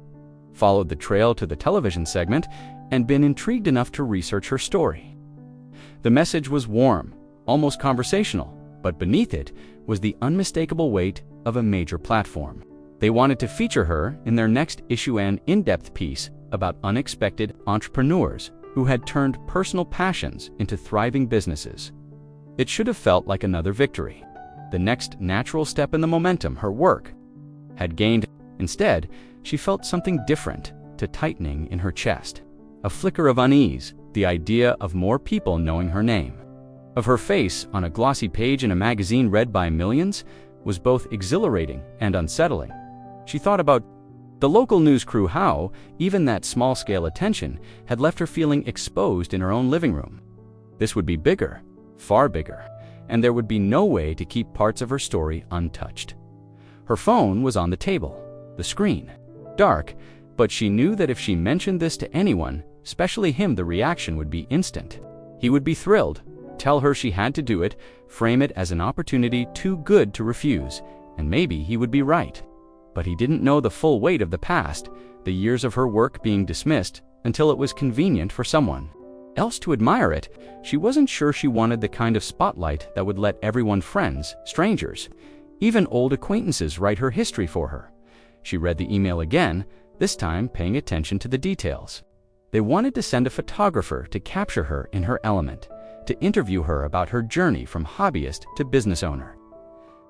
followed the trail to the television segment, and been intrigued enough to research her story. The message was warm, almost conversational, but beneath it was the unmistakable weight of a major platform. They wanted to feature her in their next issue, an in-depth piece about unexpected entrepreneurs who had turned personal passions into thriving businesses. It should have felt like another victory, the next natural step in the momentum her work had gained. Instead, she felt something different, to tightening in her chest, a flicker of unease, the idea of more people knowing her name, of her face on a glossy page in a magazine read by millions, was both exhilarating and unsettling. She thought about the local news crew, how even that small-scale attention had left her feeling exposed in her own living room. This would be bigger, far bigger, and there would be no way to keep parts of her story untouched. Her phone was on the table, the screen dark, but she knew that if she mentioned this to anyone, especially him, the reaction would be instant. He would be thrilled, tell her she had to do it, frame it as an opportunity too good to refuse, and maybe he would be right. But he didn't know the full weight of the past, the years of her work being dismissed until it was convenient for someone else to admire it. She wasn't sure she wanted the kind of spotlight that would let everyone, friends, strangers, even old acquaintances, write her history for her. She read the email again, this time paying attention to the details. They wanted to send a photographer to capture her in her element, to interview her about her journey from hobbyist to business owner.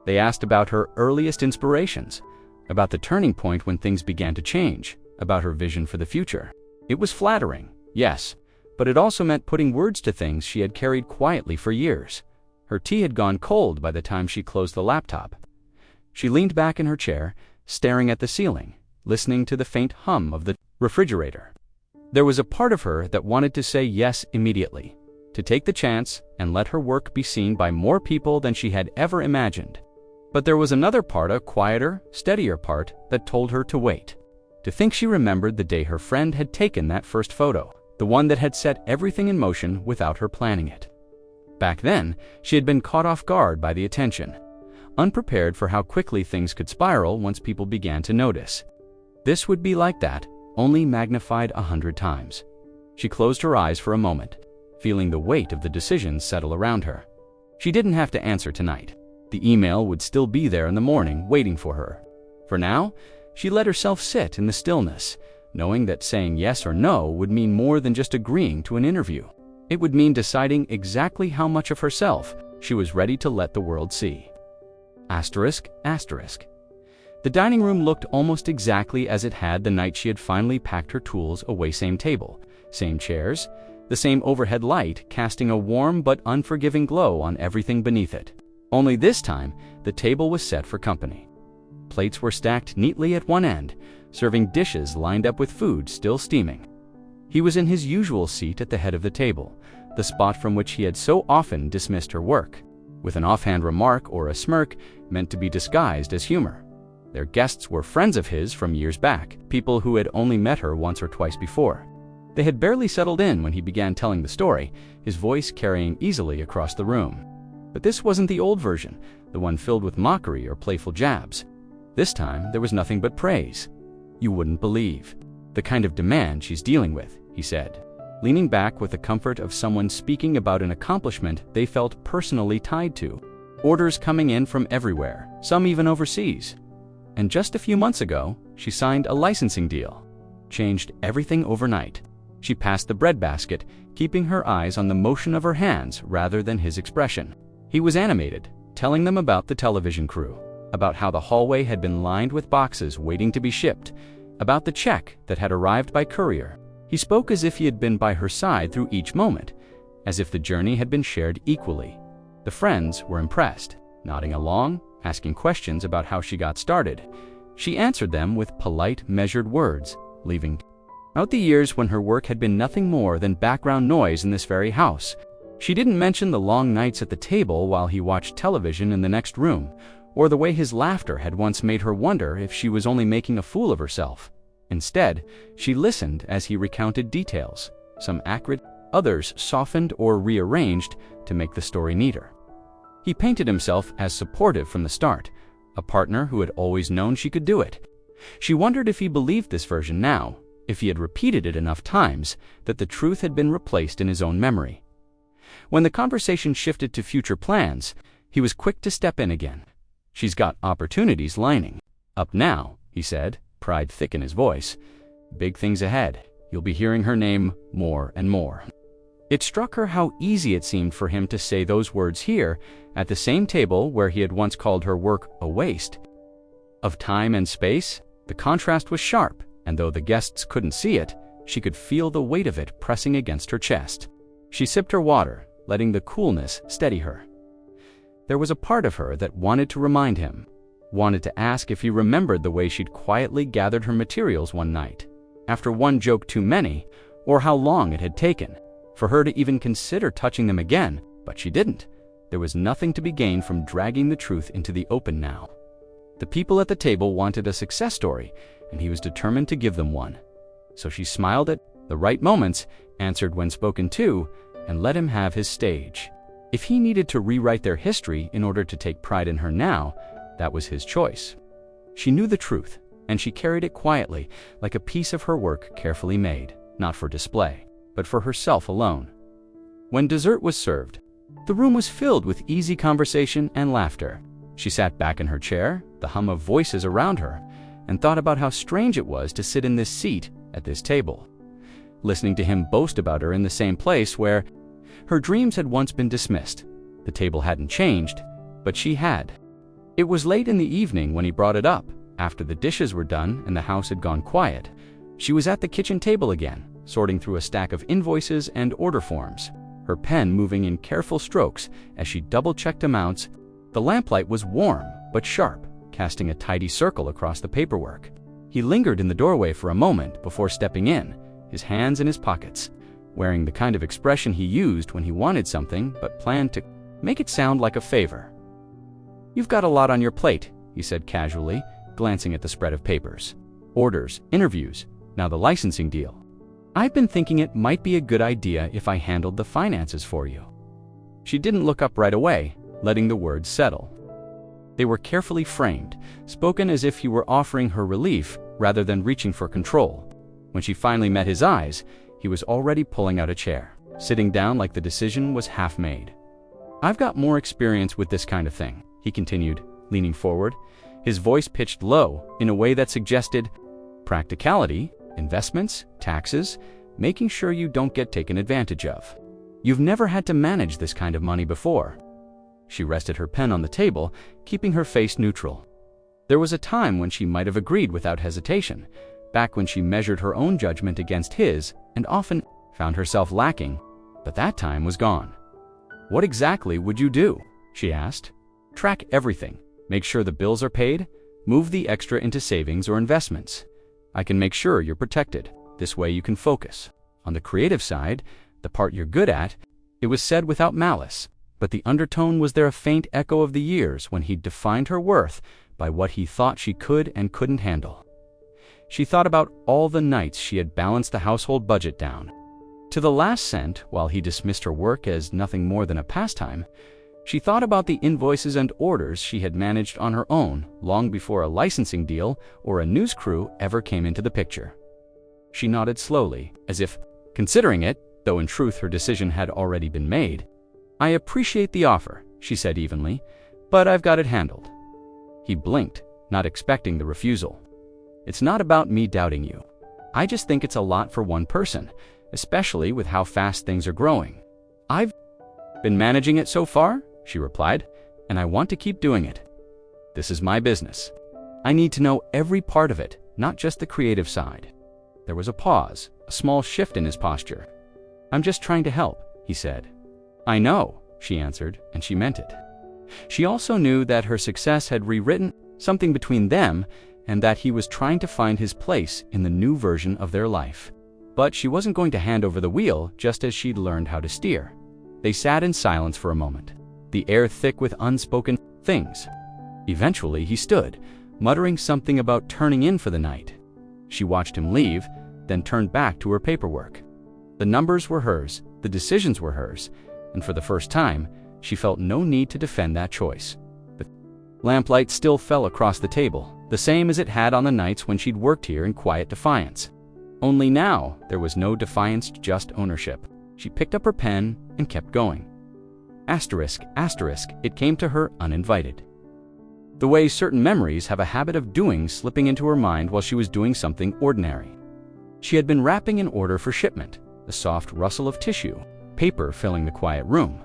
They asked about her earliest inspirations, about the turning point when things began to change, about her vision for the future. It was flattering, yes, but it also meant putting words to things she had carried quietly for years. Her tea had gone cold by the time she closed the laptop. She leaned back in her chair, staring at the ceiling, listening to the faint hum of the refrigerator. There was a part of her that wanted to say yes immediately, to take the chance and let her work be seen by more people than she had ever imagined. But there was another part, a quieter, steadier part, that told her to wait. To think she remembered the day her friend had taken that first photo, the one that had set everything in motion without her planning it. Back then, she had been caught off guard by the attention, unprepared for how quickly things could spiral once people began to notice. This would be like that, only magnified 100 times. She closed her eyes for a moment, feeling the weight of the decisions settle around her. She didn't have to answer tonight. The email would still be there in the morning, waiting for her. For now, she let herself sit in the stillness, knowing that saying yes or no would mean more than just agreeing to an interview. It would mean deciding exactly how much of herself she was ready to let the world see. Asterisk, asterisk. The dining room looked almost exactly as it had the night she had finally packed her tools away. Same table, same chairs, the same overhead light casting a warm but unforgiving glow on everything beneath it. Only this time, the table was set for company. Plates were stacked neatly at one end, serving dishes lined up with food still steaming. He was in his usual seat at the head of the table, the spot from which he had so often dismissed her work, with an offhand remark or a smirk meant to be disguised as humor. Their guests were friends of his from years back, people who had only met her once or twice before. They had barely settled in when he began telling the story, his voice carrying easily across the room. But this wasn't the old version, the one filled with mockery or playful jabs. This time, there was nothing but praise. "You wouldn't believe the kind of demand she's dealing with," he said, leaning back with the comfort of someone speaking about an accomplishment they felt personally tied to. Orders coming in from everywhere, some even overseas. And just a few months ago, she signed a licensing deal. Changed everything overnight. She passed the breadbasket, keeping her eyes on the motion of her hands rather than his expression. He was animated, telling them about the television crew, about how the hallway had been lined with boxes waiting to be shipped, about the check that had arrived by courier. He spoke as if he had been by her side through each moment, as if the journey had been shared equally. The friends were impressed, nodding along, asking questions about how she got started. She answered them with polite, measured words, leaving out the years when her work had been nothing more than background noise in this very house. She didn't mention the long nights at the table while he watched television in the next room, or the way his laughter had once made her wonder if she was only making a fool of herself. Instead, she listened as he recounted details, some accurate, others softened or rearranged to make the story neater. He painted himself as supportive from the start, a partner who had always known she could do it. She wondered if he believed this version now, if he had repeated it enough times that the truth had been replaced in his own memory. When the conversation shifted to future plans, he was quick to step in again. "She's got opportunities lining up now," he said, pride thick in his voice. "Big things ahead. You'll be hearing her name more and more." It struck her how easy it seemed for him to say those words here, at the same table where he had once called her work a waste of time and space. The contrast was sharp, and though the guests couldn't see it, she could feel the weight of it pressing against her chest. She sipped her water, letting the coolness steady her. There was a part of her that wanted to remind him, wanted to ask if he remembered the way she'd quietly gathered her materials one night, after one joke too many, or how long it had taken for her to even consider touching them again, but she didn't. There was nothing to be gained from dragging the truth into the open now. The people at the table wanted a success story, and he was determined to give them one. So she smiled at the right moments, answered when spoken to, and let him have his stage. If he needed to rewrite their history in order to take pride in her now, that was his choice. She knew the truth, and she carried it quietly, like a piece of her work carefully made, not for display, but for herself alone. When dessert was served, the room was filled with easy conversation and laughter. She sat back in her chair, the hum of voices around her, and thought about how strange it was to sit in this seat at this table. listening to him boast about her in the same place where her dreams had once been dismissed. The table hadn't changed, but she had. It was late in the evening when he brought it up, after the dishes were done and the house had gone quiet. She was at the kitchen table again, sorting through a stack of invoices and order forms, her pen moving in careful strokes as she double-checked amounts. The lamplight was warm but sharp, casting a tidy circle across the paperwork. He lingered in the doorway for a moment before stepping in, his hands in his pockets, wearing the kind of expression he used when he wanted something but planned to make it sound like a favor. "You've got a lot on your plate," he said casually, glancing at the spread of papers. "Orders, interviews, now the licensing deal. I've been thinking it might be a good idea if I handled the finances for you." She didn't look up right away, letting the words settle. They were carefully framed, spoken as if he were offering her relief rather than reaching for control. When she finally met his eyes, he was already pulling out a chair, sitting down like the decision was half made. "I've got more experience with this kind of thing," he continued, leaning forward, his voice pitched low in a way that suggested practicality, investments, taxes, making sure you don't get taken advantage of. "You've never had to manage this kind of money before." She rested her pen on the table, keeping her face neutral. There was a time when she might have agreed without hesitation, back when she measured her own judgment against his and often found herself lacking, but that time was gone. "What exactly would you do?" she asked. "Track everything, make sure the bills are paid, move the extra into savings or investments. I can make sure you're protected. This way you can focus. On the creative side, the part you're good at." It was said without malice, but the undertone was there, a faint echo of the years when he'd defined her worth by what he thought she could and couldn't handle. She thought about all the nights she had balanced the household budget down to the last cent while he dismissed her work as nothing more than a pastime. She thought about the invoices and orders she had managed on her own long before a licensing deal or a news crew ever came into the picture. She nodded slowly, as if considering it, though in truth her decision had already been made. "I appreciate the offer," she said evenly, "but I've got it handled." He blinked, not expecting the refusal. "It's not about me doubting you. I just think it's a lot for one person, especially with how fast things are growing. I've been managing it so far," she replied, "and I want to keep doing it. This is my business. I need to know every part of it, not just the creative side." There was a pause, a small shift in his posture. "I'm just trying to help," he said. "I know," she answered, and she meant it. She also knew that her success had rewritten something between them and that he was trying to find his place in the new version of their life. But she wasn't going to hand over the wheel just as she'd learned how to steer. They sat in silence for a moment, the air thick with unspoken things. Eventually he stood, muttering something about turning in for the night. She watched him leave, then turned back to her paperwork. The numbers were hers, the decisions were hers, and for the first time, she felt no need to defend that choice. The lamplight still fell across the table, the same as it had on the nights when she'd worked here in quiet defiance. Only now, there was no defiance, just ownership. She picked up her pen and kept going. Asterisk, asterisk, it came to her uninvited. The way certain memories have a habit of doing, slipping into her mind while she was doing something ordinary. She had been wrapping an order for shipment, the soft rustle of tissue, paper filling the quiet room.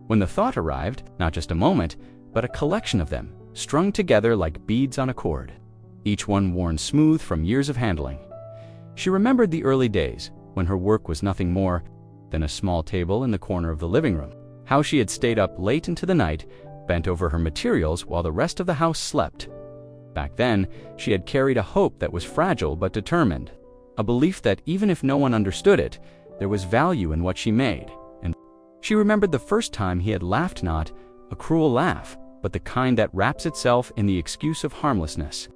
When the thought arrived, not just a moment, but a collection of them, strung together like beads on a cord, each one worn smooth from years of handling. She remembered the early days, when her work was nothing more than a small table in the corner of the living room, how she had stayed up late into the night, bent over her materials while the rest of the house slept. Back then, she had carried a hope that was fragile but determined, a belief that even if no one understood it, there was value in what she made. And she remembered the first time he had laughed, not a cruel laugh, but the kind that wraps itself in the excuse of harmlessness.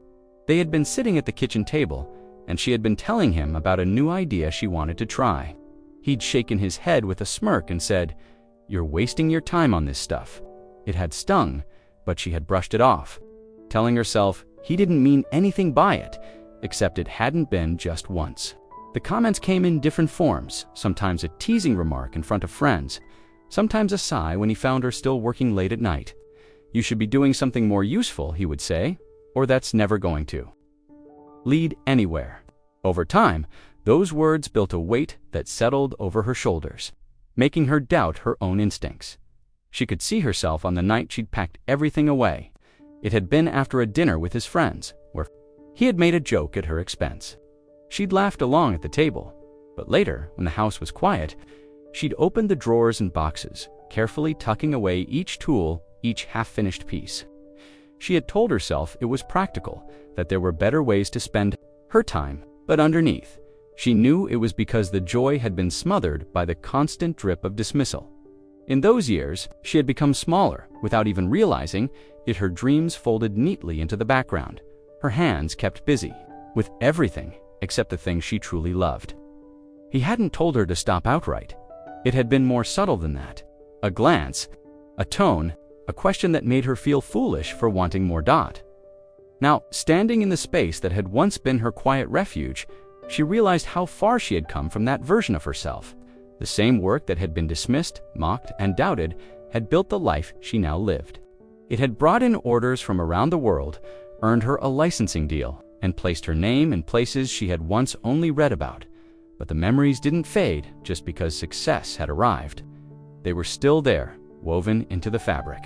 They had been sitting at the kitchen table, and she had been telling him about a new idea she wanted to try. He'd shaken his head with a smirk and said, "You're wasting your time on this stuff." It had stung, but she had brushed it off, telling herself he didn't mean anything by it, except it hadn't been just once. The comments came in different forms, sometimes a teasing remark in front of friends, sometimes a sigh when he found her still working late at night. "You should be doing something more useful," he would say, "or that's never going to lead anywhere." Over time, Those words built a weight that settled over her shoulders, making her doubt her own instincts. She could see herself on the night she'd packed everything away. It had been after a dinner with his friends, where he had made a joke at her expense. She'd laughed along at the table, but later, when the house was quiet, she'd opened the drawers and boxes, carefully tucking away each tool, each half-finished piece. She had told herself it was practical, that there were better ways to spend her time, but underneath, she knew it was because the joy had been smothered by the constant drip of dismissal. In those years, she had become smaller without even realizing it. Her dreams folded neatly into the background. Her hands kept busy with everything except the things she truly loved. He hadn't told her to stop outright. It had been more subtle than that. A glance, a tone, a question that made her feel foolish for wanting more. Now, standing in the space that had once been her quiet refuge, she realized how far she had come from that version of herself. The same work that had been dismissed, mocked, and doubted had built the life she now lived. It had brought in orders from around the world, earned her a licensing deal, and placed her name in places she had once only read about. But the memories didn't fade just because success had arrived. They were still there, woven into the fabric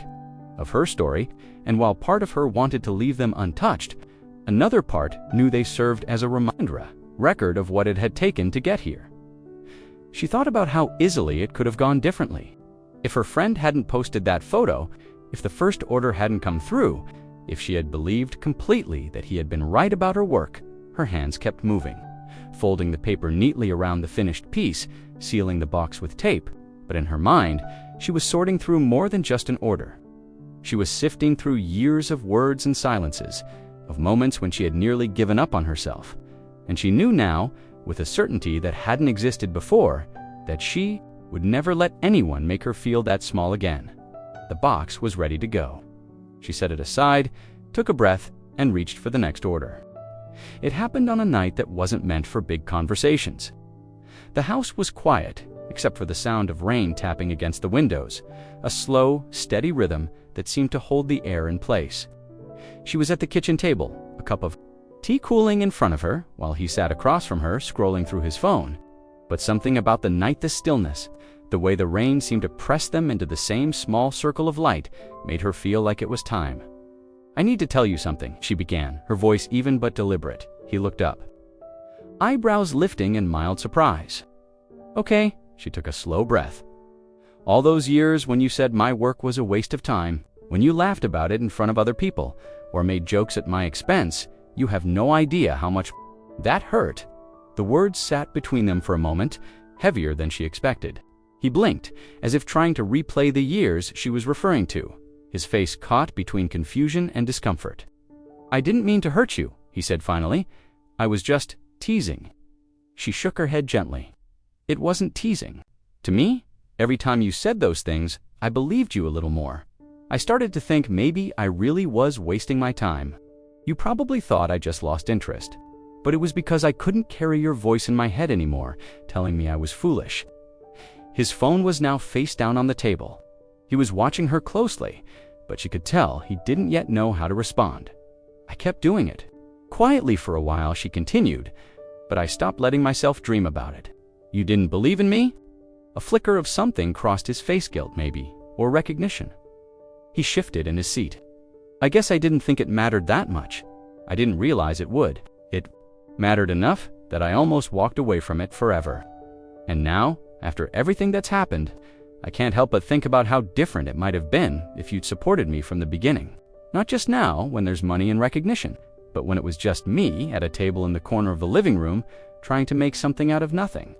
of her story, and while part of her wanted to leave them untouched, another part knew they served as a reminder, record of what it had taken to get here. She thought about how easily it could have gone differently. If her friend hadn't posted that photo, if the first order hadn't come through, if she had believed completely that he had been right about her work. Her hands kept moving, folding the paper neatly around the finished piece, sealing the box with tape. But in her mind, she was sorting through more than just an order. She was sifting through years of words and silences, of moments when she had nearly given up on herself. And she knew now, with a certainty that hadn't existed before, that she would never let anyone make her feel that small again. The box was ready to go. She set it aside, took a breath, and reached for the next order. It happened on a night that wasn't meant for big conversations. The house was quiet, except for the sound of rain tapping against the windows, a slow, steady rhythm that seemed to hold the air in place. She was at the kitchen table, a cup of tea cooling in front of her, while he sat across from her, scrolling through his phone. But something about the night, the stillness, the way the rain seemed to press them into the same small circle of light, made her feel like it was time. "I need to tell you something," she began, her voice even but deliberate. He looked up, eyebrows lifting in mild surprise. "Okay," she took a slow breath. "All those years when you said my work was a waste of time, when you laughed about it in front of other people, or made jokes at my expense, you have no idea how much that hurt." The words sat between them for a moment, heavier than she expected. He blinked, as if trying to replay the years she was referring to, his face caught between confusion and discomfort. "I didn't mean to hurt you," he said finally. "I was just teasing." She shook her head gently. "It wasn't teasing. To me, every time you said those things, I believed you a little more. I started to think maybe I really was wasting my time. You probably thought I just lost interest. But it was because I couldn't carry your voice in my head anymore, telling me I was foolish." His phone was now face down on the table. He was watching her closely, but she could tell he didn't yet know how to respond. "I kept doing it. Quietly for a while," she continued, "but I stopped letting myself dream about it." "You didn't believe in me?" A flicker of something crossed his face, guilt maybe, or recognition. He shifted in his seat. "I guess I didn't think it mattered that much. I didn't realize it would. It mattered enough that I almost walked away from it forever. And now, after everything that's happened, I can't help but think about how different it might have been if you'd supported me from the beginning. Not just now, when there's money and recognition, but when it was just me at a table in the corner of the living room, trying to make something out of nothing."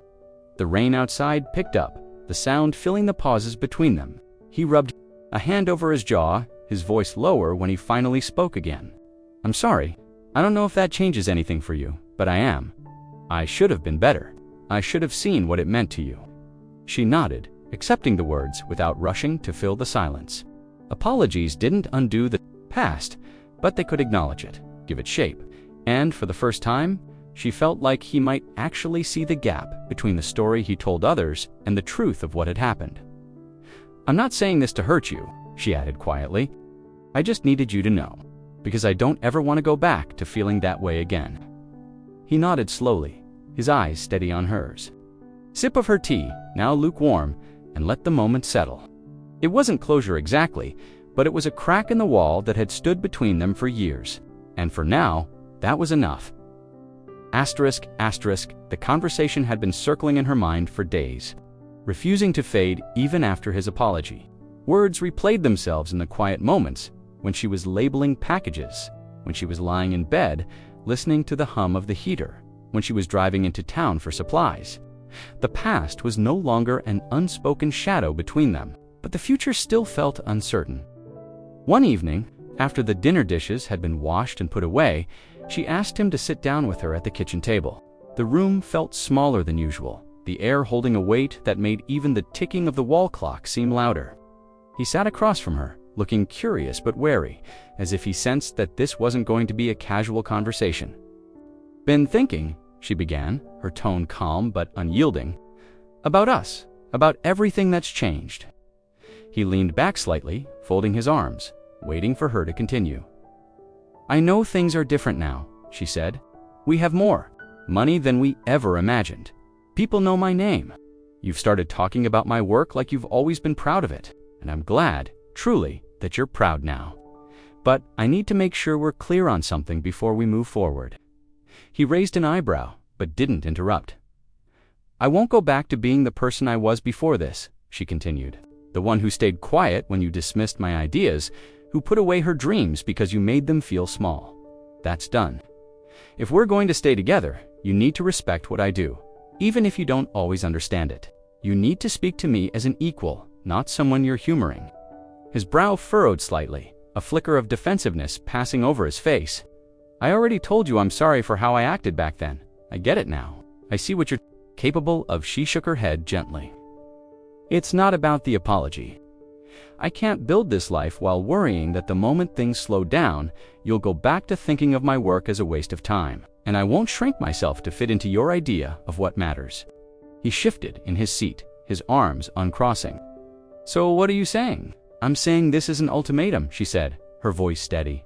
The rain outside picked up, the sound filling the pauses between them. He rubbed a hand over his jaw, his voice lower when he finally spoke again. "I'm sorry. I don't know if that changes anything for you, but I am. I should have been better. I should have seen what it meant to you." She nodded, accepting the words without rushing to fill the silence. Apologies didn't undo the past, but they could acknowledge it, give it shape, and for the first time, she felt like he might actually see the gap between the story he told others and the truth of what had happened. "I'm not saying this to hurt you," she added quietly. "I just needed you to know, because I don't ever want to go back to feeling that way again." He nodded slowly, his eyes steady on hers. Sip of her tea, now lukewarm, and let the moment settle. It wasn't closure exactly, but it was a crack in the wall that had stood between them for years. And for now, that was enough. Asterisk, asterisk, the conversation had been circling in her mind for days, refusing to fade even after his apology. Words replayed themselves in the quiet moments, when she was labeling packages, when she was lying in bed, listening to the hum of the heater, when she was driving into town for supplies. The past was no longer an unspoken shadow between them, but the future still felt uncertain. One evening, after the dinner dishes had been washed and put away, she asked him to sit down with her at the kitchen table. The room felt smaller than usual, the air holding a weight that made even the ticking of the wall clock seem louder. He sat across from her, looking curious but wary, as if he sensed that this wasn't going to be a casual conversation. "Been thinking," she began, her tone calm but unyielding, "about us, about everything that's changed." He leaned back slightly, folding his arms, waiting for her to continue. "I know things are different now," she said. "We have more money than we ever imagined. People know my name. You've started talking about my work like you've always been proud of it, and I'm glad, truly, that you're proud now. But I need to make sure we're clear on something before we move forward." He raised an eyebrow, but didn't interrupt. "I won't go back to being the person I was before this," she continued. "The one who stayed quiet when you dismissed my ideas, who put away her dreams because you made them feel small. That's done. If we're going to stay together, you need to respect what I do, even if you don't always understand it. You need to speak to me as an equal, not someone you're humoring." His brow furrowed slightly, a flicker of defensiveness passing over his face. "I already told you I'm sorry for how I acted back then. I get it now. I see what you're capable of." She shook her head gently. "It's not about the apology. I can't build this life while worrying that the moment things slow down, you'll go back to thinking of my work as a waste of time, and I won't shrink myself to fit into your idea of what matters." He shifted in his seat, his arms uncrossing. "So what are you saying?" "I'm saying this is an ultimatum," she said, her voice steady.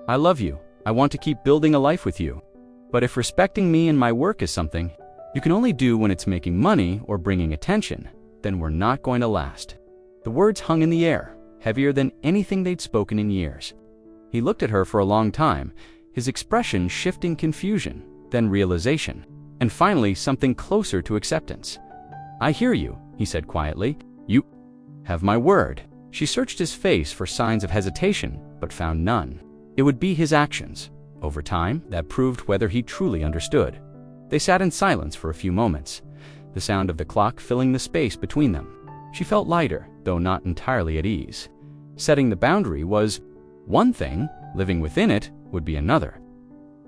"I love you. I want to keep building a life with you. But if respecting me and my work is something you can only do when it's making money or bringing attention, then we're not going to last." The words hung in the air, heavier than anything they'd spoken in years. He looked at her for a long time, his expression shifting confusion, then realization, and finally something closer to acceptance. "I hear you," he said quietly. "You have my word." She searched his face for signs of hesitation, but found none. It would be his actions, over time, that proved whether he truly understood. They sat in silence for a few moments, the sound of the clock filling the space between them. She felt lighter, though not entirely at ease. Setting the boundary was one thing, living within it would be another.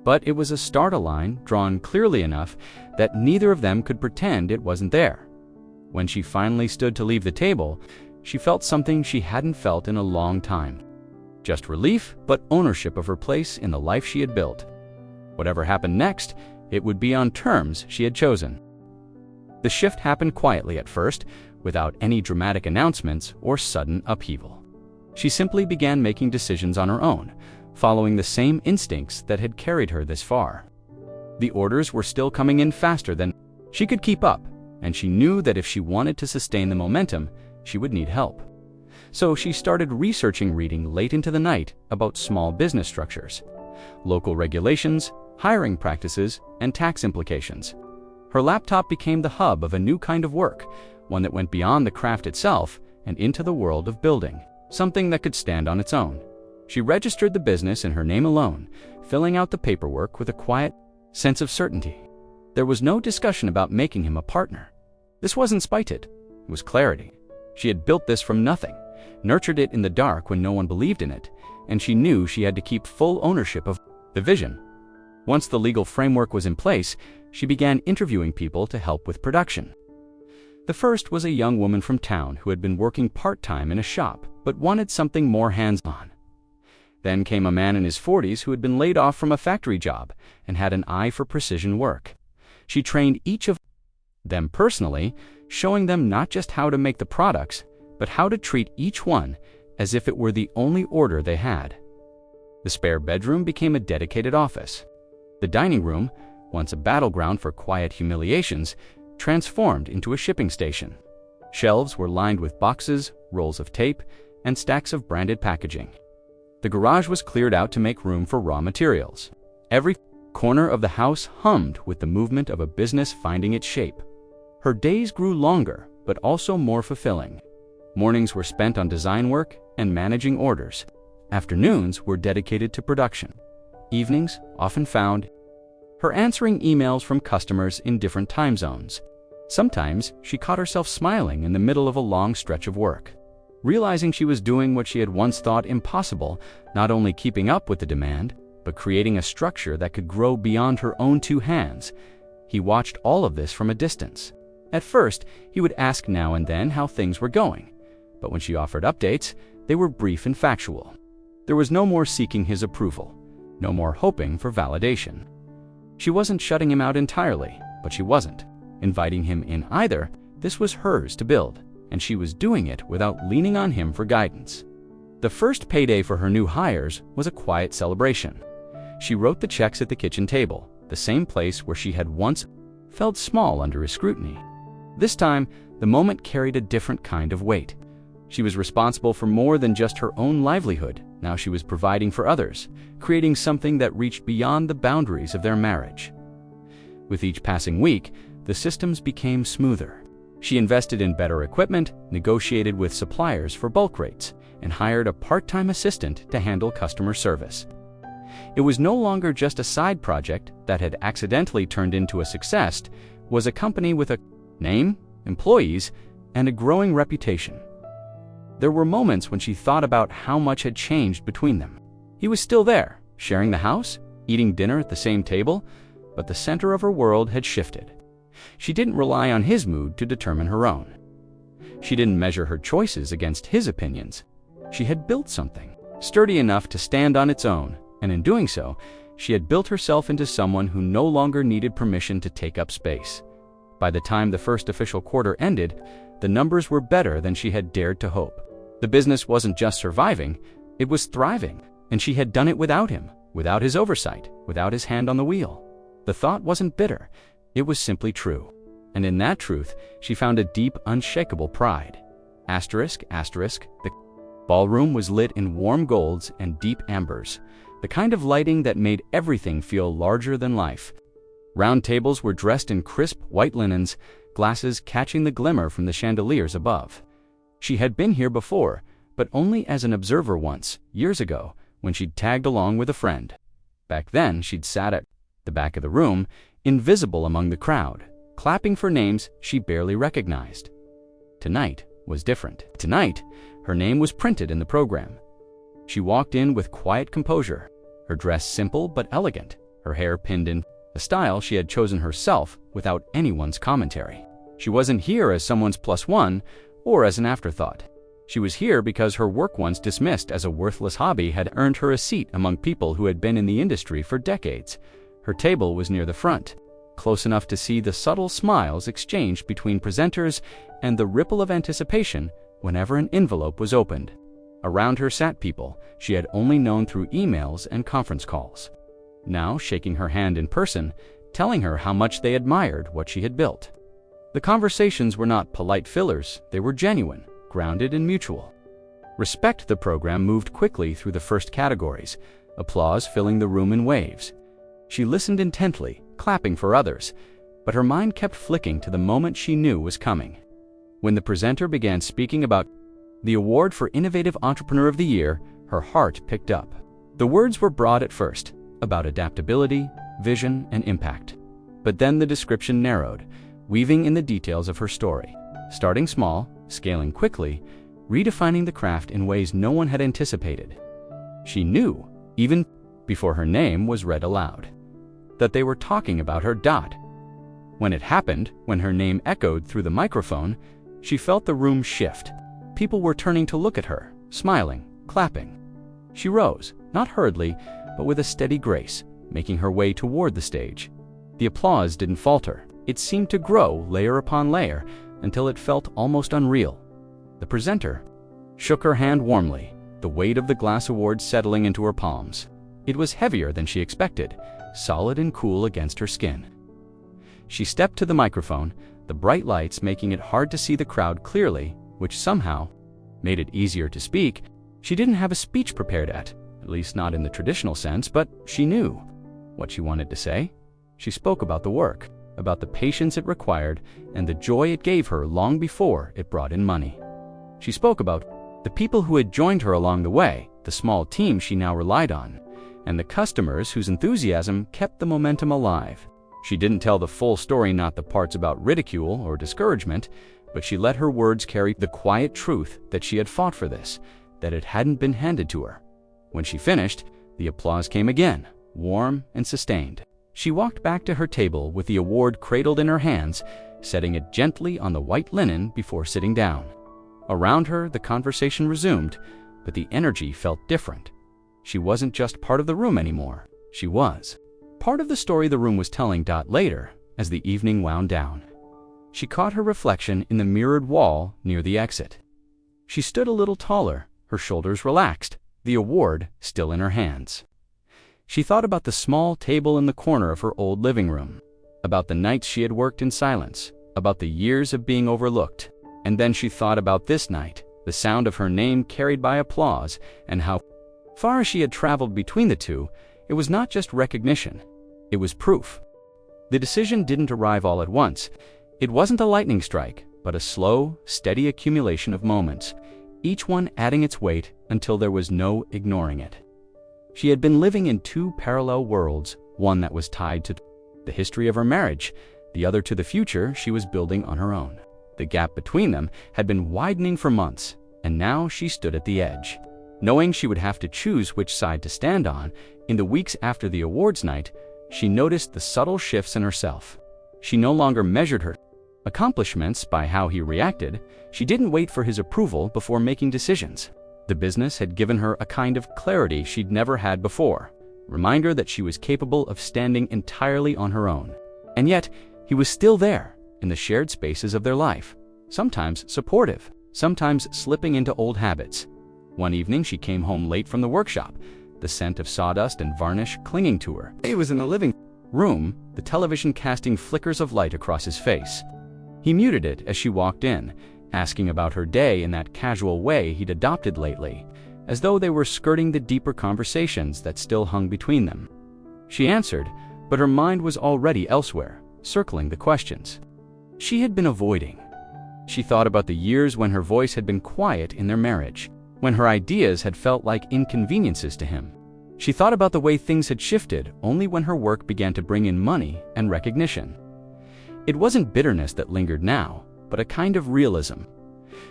But it was a start line drawn clearly enough that neither of them could pretend it wasn't there. When she finally stood to leave the table, she felt something she hadn't felt in a long time. Just relief, but ownership of her place in the life she had built. Whatever happened next, it would be on terms she had chosen. The shift happened quietly at first, without any dramatic announcements or sudden upheaval. She simply began making decisions on her own, following the same instincts that had carried her this far. The orders were still coming in faster than she could keep up, and she knew that if she wanted to sustain the momentum, she would need help. So she started reading late into the night about small business structures, local regulations, hiring practices, and tax implications. Her laptop became the hub of a new kind of work, one that went beyond the craft itself and into the world of building, something that could stand on its own. She registered the business in her name alone, filling out the paperwork with a quiet sense of certainty. There was no discussion about making him a partner. This wasn't spite, it was clarity. She had built this from nothing, nurtured it in the dark when no one believed in it, and she knew she had to keep full ownership of the vision. Once the legal framework was in place, she began interviewing people to help with production. The first was a young woman from town who had been working part-time in a shop, but wanted something more hands-on. Then came a man in his 40s who had been laid off from a factory job and had an eye for precision work. She trained each of them personally, showing them not just how to make the products, but how to treat each one as if it were the only order they had. The spare bedroom became a dedicated office. The dining room, once a battleground for quiet humiliations, transformed into a shipping station. Shelves were lined with boxes, rolls of tape, and stacks of branded packaging. The garage was cleared out to make room for raw materials. Every corner of the house hummed with the movement of a business finding its shape. Her days grew longer, but also more fulfilling. Mornings were spent on design work and managing orders. Afternoons were dedicated to production. Evenings often found her answering emails from customers in different time zones. Sometimes she caught herself smiling in the middle of a long stretch of work, realizing she was doing what she had once thought impossible, not only keeping up with the demand, but creating a structure that could grow beyond her own two hands. He watched all of this from a distance. At first, he would ask now and then how things were going, but when she offered updates, they were brief and factual. There was no more seeking his approval, no more hoping for validation. She wasn't shutting him out entirely, but she wasn't inviting him in either. This was hers to build, and she was doing it without leaning on him for guidance. The first payday for her new hires was a quiet celebration. She wrote the checks at the kitchen table, the same place where she had once felt small under his scrutiny. This time, the moment carried a different kind of weight. She was responsible for more than just her own livelihood. Now she was providing for others, creating something that reached beyond the boundaries of their marriage. With each passing week, the systems became smoother. She invested in better equipment, negotiated with suppliers for bulk rates, and hired a part-time assistant to handle customer service. It was no longer just a side project that had accidentally turned into a success. It was a company with a name, employees, and a growing reputation. There were moments when she thought about how much had changed between them. He was still there, sharing the house, eating dinner at the same table, but the center of her world had shifted. She didn't rely on his mood to determine her own. She didn't measure her choices against his opinions. She had built something, sturdy enough to stand on its own, and in doing so, she had built herself into someone who no longer needed permission to take up space. By the time the first official quarter ended, the numbers were better than she had dared to hope. The business wasn't just surviving, it was thriving, and she had done it without him, without his oversight, without his hand on the wheel. The thought wasn't bitter, it was simply true. And in that truth, she found a deep, unshakable pride. The ballroom was lit in warm golds and deep ambers, the kind of lighting that made everything feel larger than life. Round tables were dressed in crisp white linens, glasses catching the glimmer from the chandeliers above. She had been here before, but only as an observer once, years ago, when she'd tagged along with a friend. Back then, she'd sat at the back of the room, invisible among the crowd, clapping for names she barely recognized. Tonight was different. Tonight, her name was printed in the program. She walked in with quiet composure, her dress simple but elegant, her hair pinned in a style she had chosen herself without anyone's commentary. She wasn't here as someone's plus one or as an afterthought. She was here because her work, once dismissed as a worthless hobby, had earned her a seat among people who had been in the industry for decades. Her table was near the front, close enough to see the subtle smiles exchanged between presenters and the ripple of anticipation whenever an envelope was opened. Around her sat people she had only known through emails and conference calls, now shaking her hand in person, telling her how much they admired what she had built. The conversations were not polite fillers, they were genuine, grounded and mutual. Respect the program moved quickly through the first categories, applause filling the room in waves. She listened intently, clapping for others, but her mind kept flicking to the moment she knew was coming. When the presenter began speaking about the award for Innovative Entrepreneur of the Year, her heart picked up. The words were broad at first, about adaptability, vision, and impact. But then the description narrowed, weaving in the details of her story. Starting small, scaling quickly, redefining the craft in ways no one had anticipated. She knew, even before her name was read aloud, that they were talking about her. When it happened, when her name echoed through the microphone, she felt the room shift. People were turning to look at her, smiling, clapping. She rose, not hurriedly, but with a steady grace, making her way toward the stage. The applause didn't falter. It seemed to grow layer upon layer until it felt almost unreal. The presenter shook her hand warmly, the weight of the glass award settling into her palms. It was heavier than she expected, solid and cool against her skin. She stepped to the microphone, the bright lights making it hard to see the crowd clearly, which somehow made it easier to speak. She didn't have a speech prepared at least not in the traditional sense, but she knew what she wanted to say. She spoke about the work, about the patience it required, and the joy it gave her long before it brought in money. She spoke about the people who had joined her along the way, the small team she now relied on, and the customers whose enthusiasm kept the momentum alive. She didn't tell the full story, not the parts about ridicule or discouragement, but she let her words carry the quiet truth that she had fought for this, that it hadn't been handed to her. When she finished, the applause came again, warm and sustained. She walked back to her table with the award cradled in her hands, setting it gently on the white linen before sitting down. Around her, the conversation resumed, but the energy felt different. She wasn't just part of the room anymore. She was part of the story the room was telling. Later, as the evening wound down, she caught her reflection in the mirrored wall near the exit. She stood a little taller, her shoulders relaxed, the award still in her hands. She thought about the small table in the corner of her old living room, about the nights she had worked in silence, about the years of being overlooked. And then she thought about this night, the sound of her name carried by applause, and how far she had traveled between the two. It was not just recognition, it was proof. The decision didn't arrive all at once. It wasn't a lightning strike, but a slow, steady accumulation of moments, each one adding its weight until there was no ignoring it. She had been living in two parallel worlds, one that was tied to the history of her marriage, the other to the future she was building on her own. The gap between them had been widening for months, and now she stood at the edge. Knowing she would have to choose which side to stand on, in the weeks after the awards night, she noticed the subtle shifts in herself. She no longer measured her accomplishments by how he reacted. She didn't wait for his approval before making decisions. The business had given her a kind of clarity she'd never had before, reminder that she was capable of standing entirely on her own. And yet, he was still there, in the shared spaces of their life, sometimes supportive, sometimes slipping into old habits. One evening she came home late from the workshop, the scent of sawdust and varnish clinging to her. He was in the living room, the television casting flickers of light across his face. He muted it as she walked in, asking about her day in that casual way he'd adopted lately, as though they were skirting the deeper conversations that still hung between them. She answered, but her mind was already elsewhere, circling the questions she had been avoiding. She thought about the years when her voice had been quiet in their marriage, when her ideas had felt like inconveniences to him. She thought about the way things had shifted only when her work began to bring in money and recognition. It wasn't bitterness that lingered now, but a kind of realism.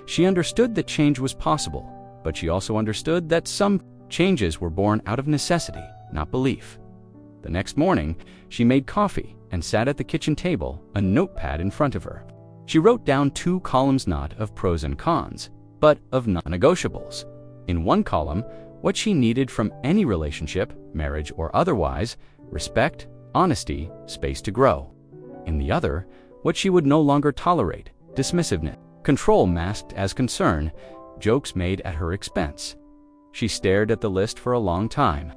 She understood that change was possible, but she also understood that some changes were born out of necessity, not belief. The next morning, she made coffee and sat at the kitchen table, a notepad in front of her. She wrote down 2 columns not of pros and cons, but of non-negotiables. In one column, what she needed from any relationship, marriage or otherwise: respect, honesty, space to grow. In the other, what she would no longer tolerate: dismissiveness, control masked as concern, jokes made at her expense. She stared at the list for a long time.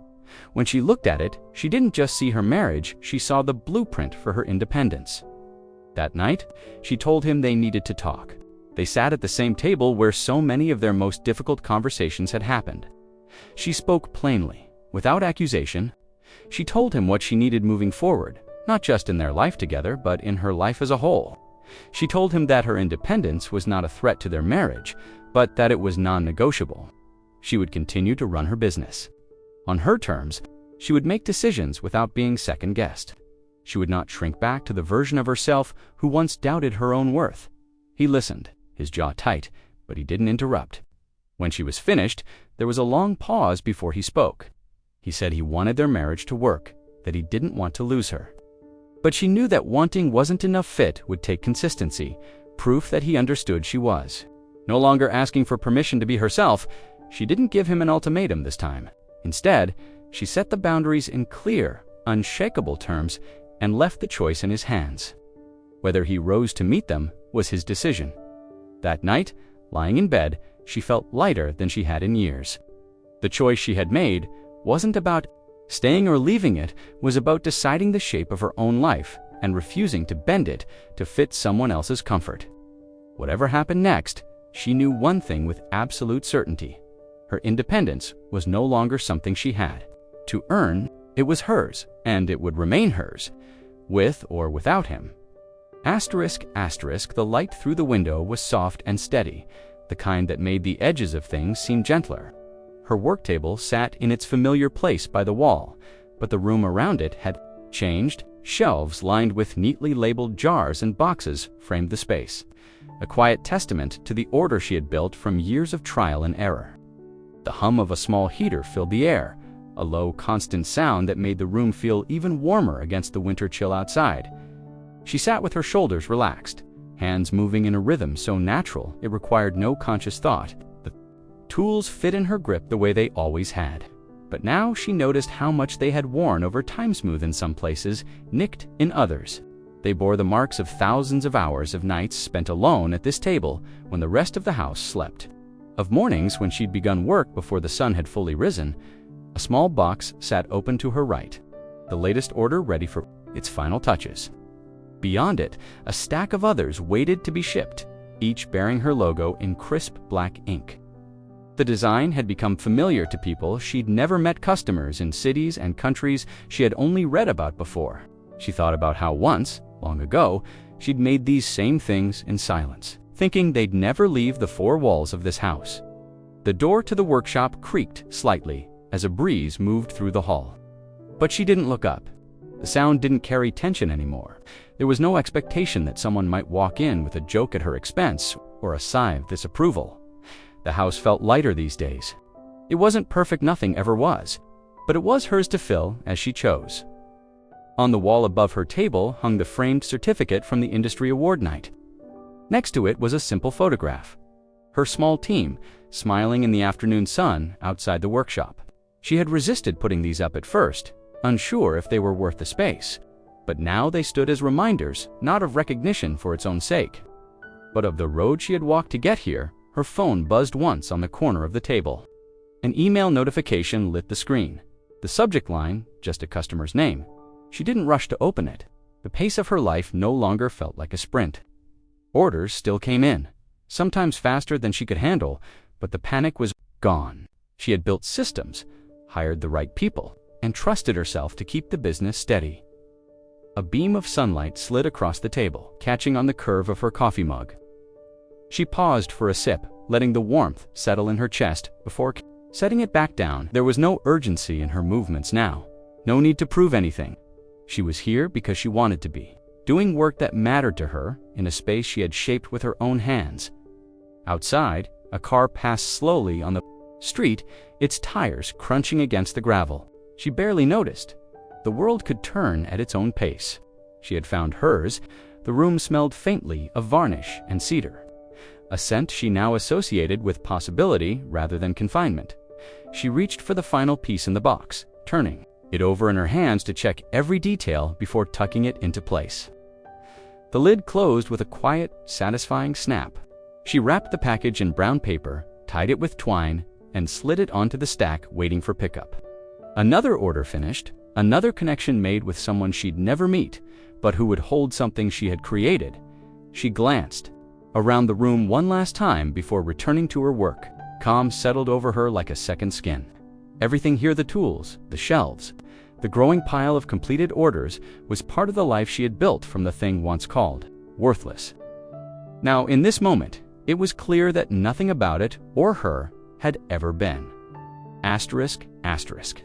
When she looked at it, she didn't just see her marriage, she saw the blueprint for her independence. That night, she told him they needed to talk. They sat at the same table where so many of their most difficult conversations had happened. She spoke plainly, without accusation. She told him what she needed moving forward, not just in their life together, but in her life as a whole. She told him that her independence was not a threat to their marriage, but that it was non-negotiable. She would continue to run her business on her terms. She would make decisions without being second-guessed. She would not shrink back to the version of herself who once doubted her own worth. He listened, his jaw tight, but he didn't interrupt. When she was finished, there was a long pause before he spoke. He said he wanted their marriage to work, that he didn't want to lose her. But she knew that wanting wasn't enough. Fit would take consistency, proof that he understood she was no longer asking for permission to be herself. She didn't give him an ultimatum this time. Instead, she set the boundaries in clear, unshakable terms and left the choice in his hands. Whether he rose to meet them was his decision. That night, lying in bed, she felt lighter than she had in years. The choice she had made wasn't about Staying or leaving it was about deciding the shape of her own life and refusing to bend it to fit someone else's comfort. Whatever happened next, she knew one thing with absolute certainty. Her independence was no longer something she had to earn. It was hers, and it would remain hers, with or without him. Asterisk, asterisk, the light through the window was soft and steady, the kind that made the edges of things seem gentler. Her work table sat in its familiar place by the wall, but the room around it had changed. Shelves lined with neatly labeled jars and boxes framed the space, a quiet testament to the order she had built from years of trial and error. The hum of a small heater filled the air, a low, constant sound that made the room feel even warmer against the winter chill outside. She sat with her shoulders relaxed, hands moving in a rhythm so natural it required no conscious thought. The tools fit in her grip the way they always had. But now she noticed how much they had worn over time, smooth in some places, nicked in others. They bore the marks of thousands of hours of nights spent alone at this table when the rest of the house slept. Of mornings when she'd begun work before the sun had fully risen. A small box sat open to her right, the latest order ready for its final touches. Beyond it, a stack of others waited to be shipped, each bearing her logo in crisp black ink. The design had become familiar to people she'd never met, customers in cities and countries she had only read about before. She thought about how once, long ago, she'd made these same things in silence, thinking they'd never leave the four walls of this house. The door to the workshop creaked slightly as a breeze moved through the hall. But she didn't look up. The sound didn't carry tension anymore. There was no expectation that someone might walk in with a joke at her expense or a sigh of disapproval. The house felt lighter these days. It wasn't perfect, nothing ever was, but it was hers to fill as she chose. On the wall above her table hung the framed certificate from the industry award night. Next to it was a simple photograph. Her small team, smiling in the afternoon sun outside the workshop. She had resisted putting these up at first, unsure if they were worth the space, but now they stood as reminders, not of recognition for its own sake, but of the road she had walked to get here. Her phone buzzed once on the corner of the table. An email notification lit the screen. The subject line, just a customer's name. She didn't rush to open it. The pace of her life no longer felt like a sprint. Orders still came in, sometimes faster than she could handle, but the panic was gone. She had built systems, hired the right people, and trusted herself to keep the business steady. A beam of sunlight slid across the table, catching on the curve of her coffee mug. She paused for a sip, letting the warmth settle in her chest before setting it back down. There was no urgency in her movements now. No need to prove anything. She was here because she wanted to be, doing work that mattered to her in a space she had shaped with her own hands. Outside, a car passed slowly on the street, its tires crunching against the gravel. She barely noticed. The world could turn at its own pace. She had found hers. The room smelled faintly of varnish and cedar, a scent she now associated with possibility rather than confinement. She reached for the final piece in the box, turning it over in her hands to check every detail before tucking it into place. The lid closed with a quiet, satisfying snap. She wrapped the package in brown paper, tied it with twine, and slid it onto the stack, waiting for pickup. Another order finished, another connection made with someone she'd never meet, but who would hold something she had created. She glanced around the room one last time before returning to her work. Calm settled over her like a second skin. Everything here, the tools, the shelves, the growing pile of completed orders, was part of the life she had built from the thing once called worthless. Now, in this moment, it was clear that nothing about it or her had ever been. Asterisk, asterisk.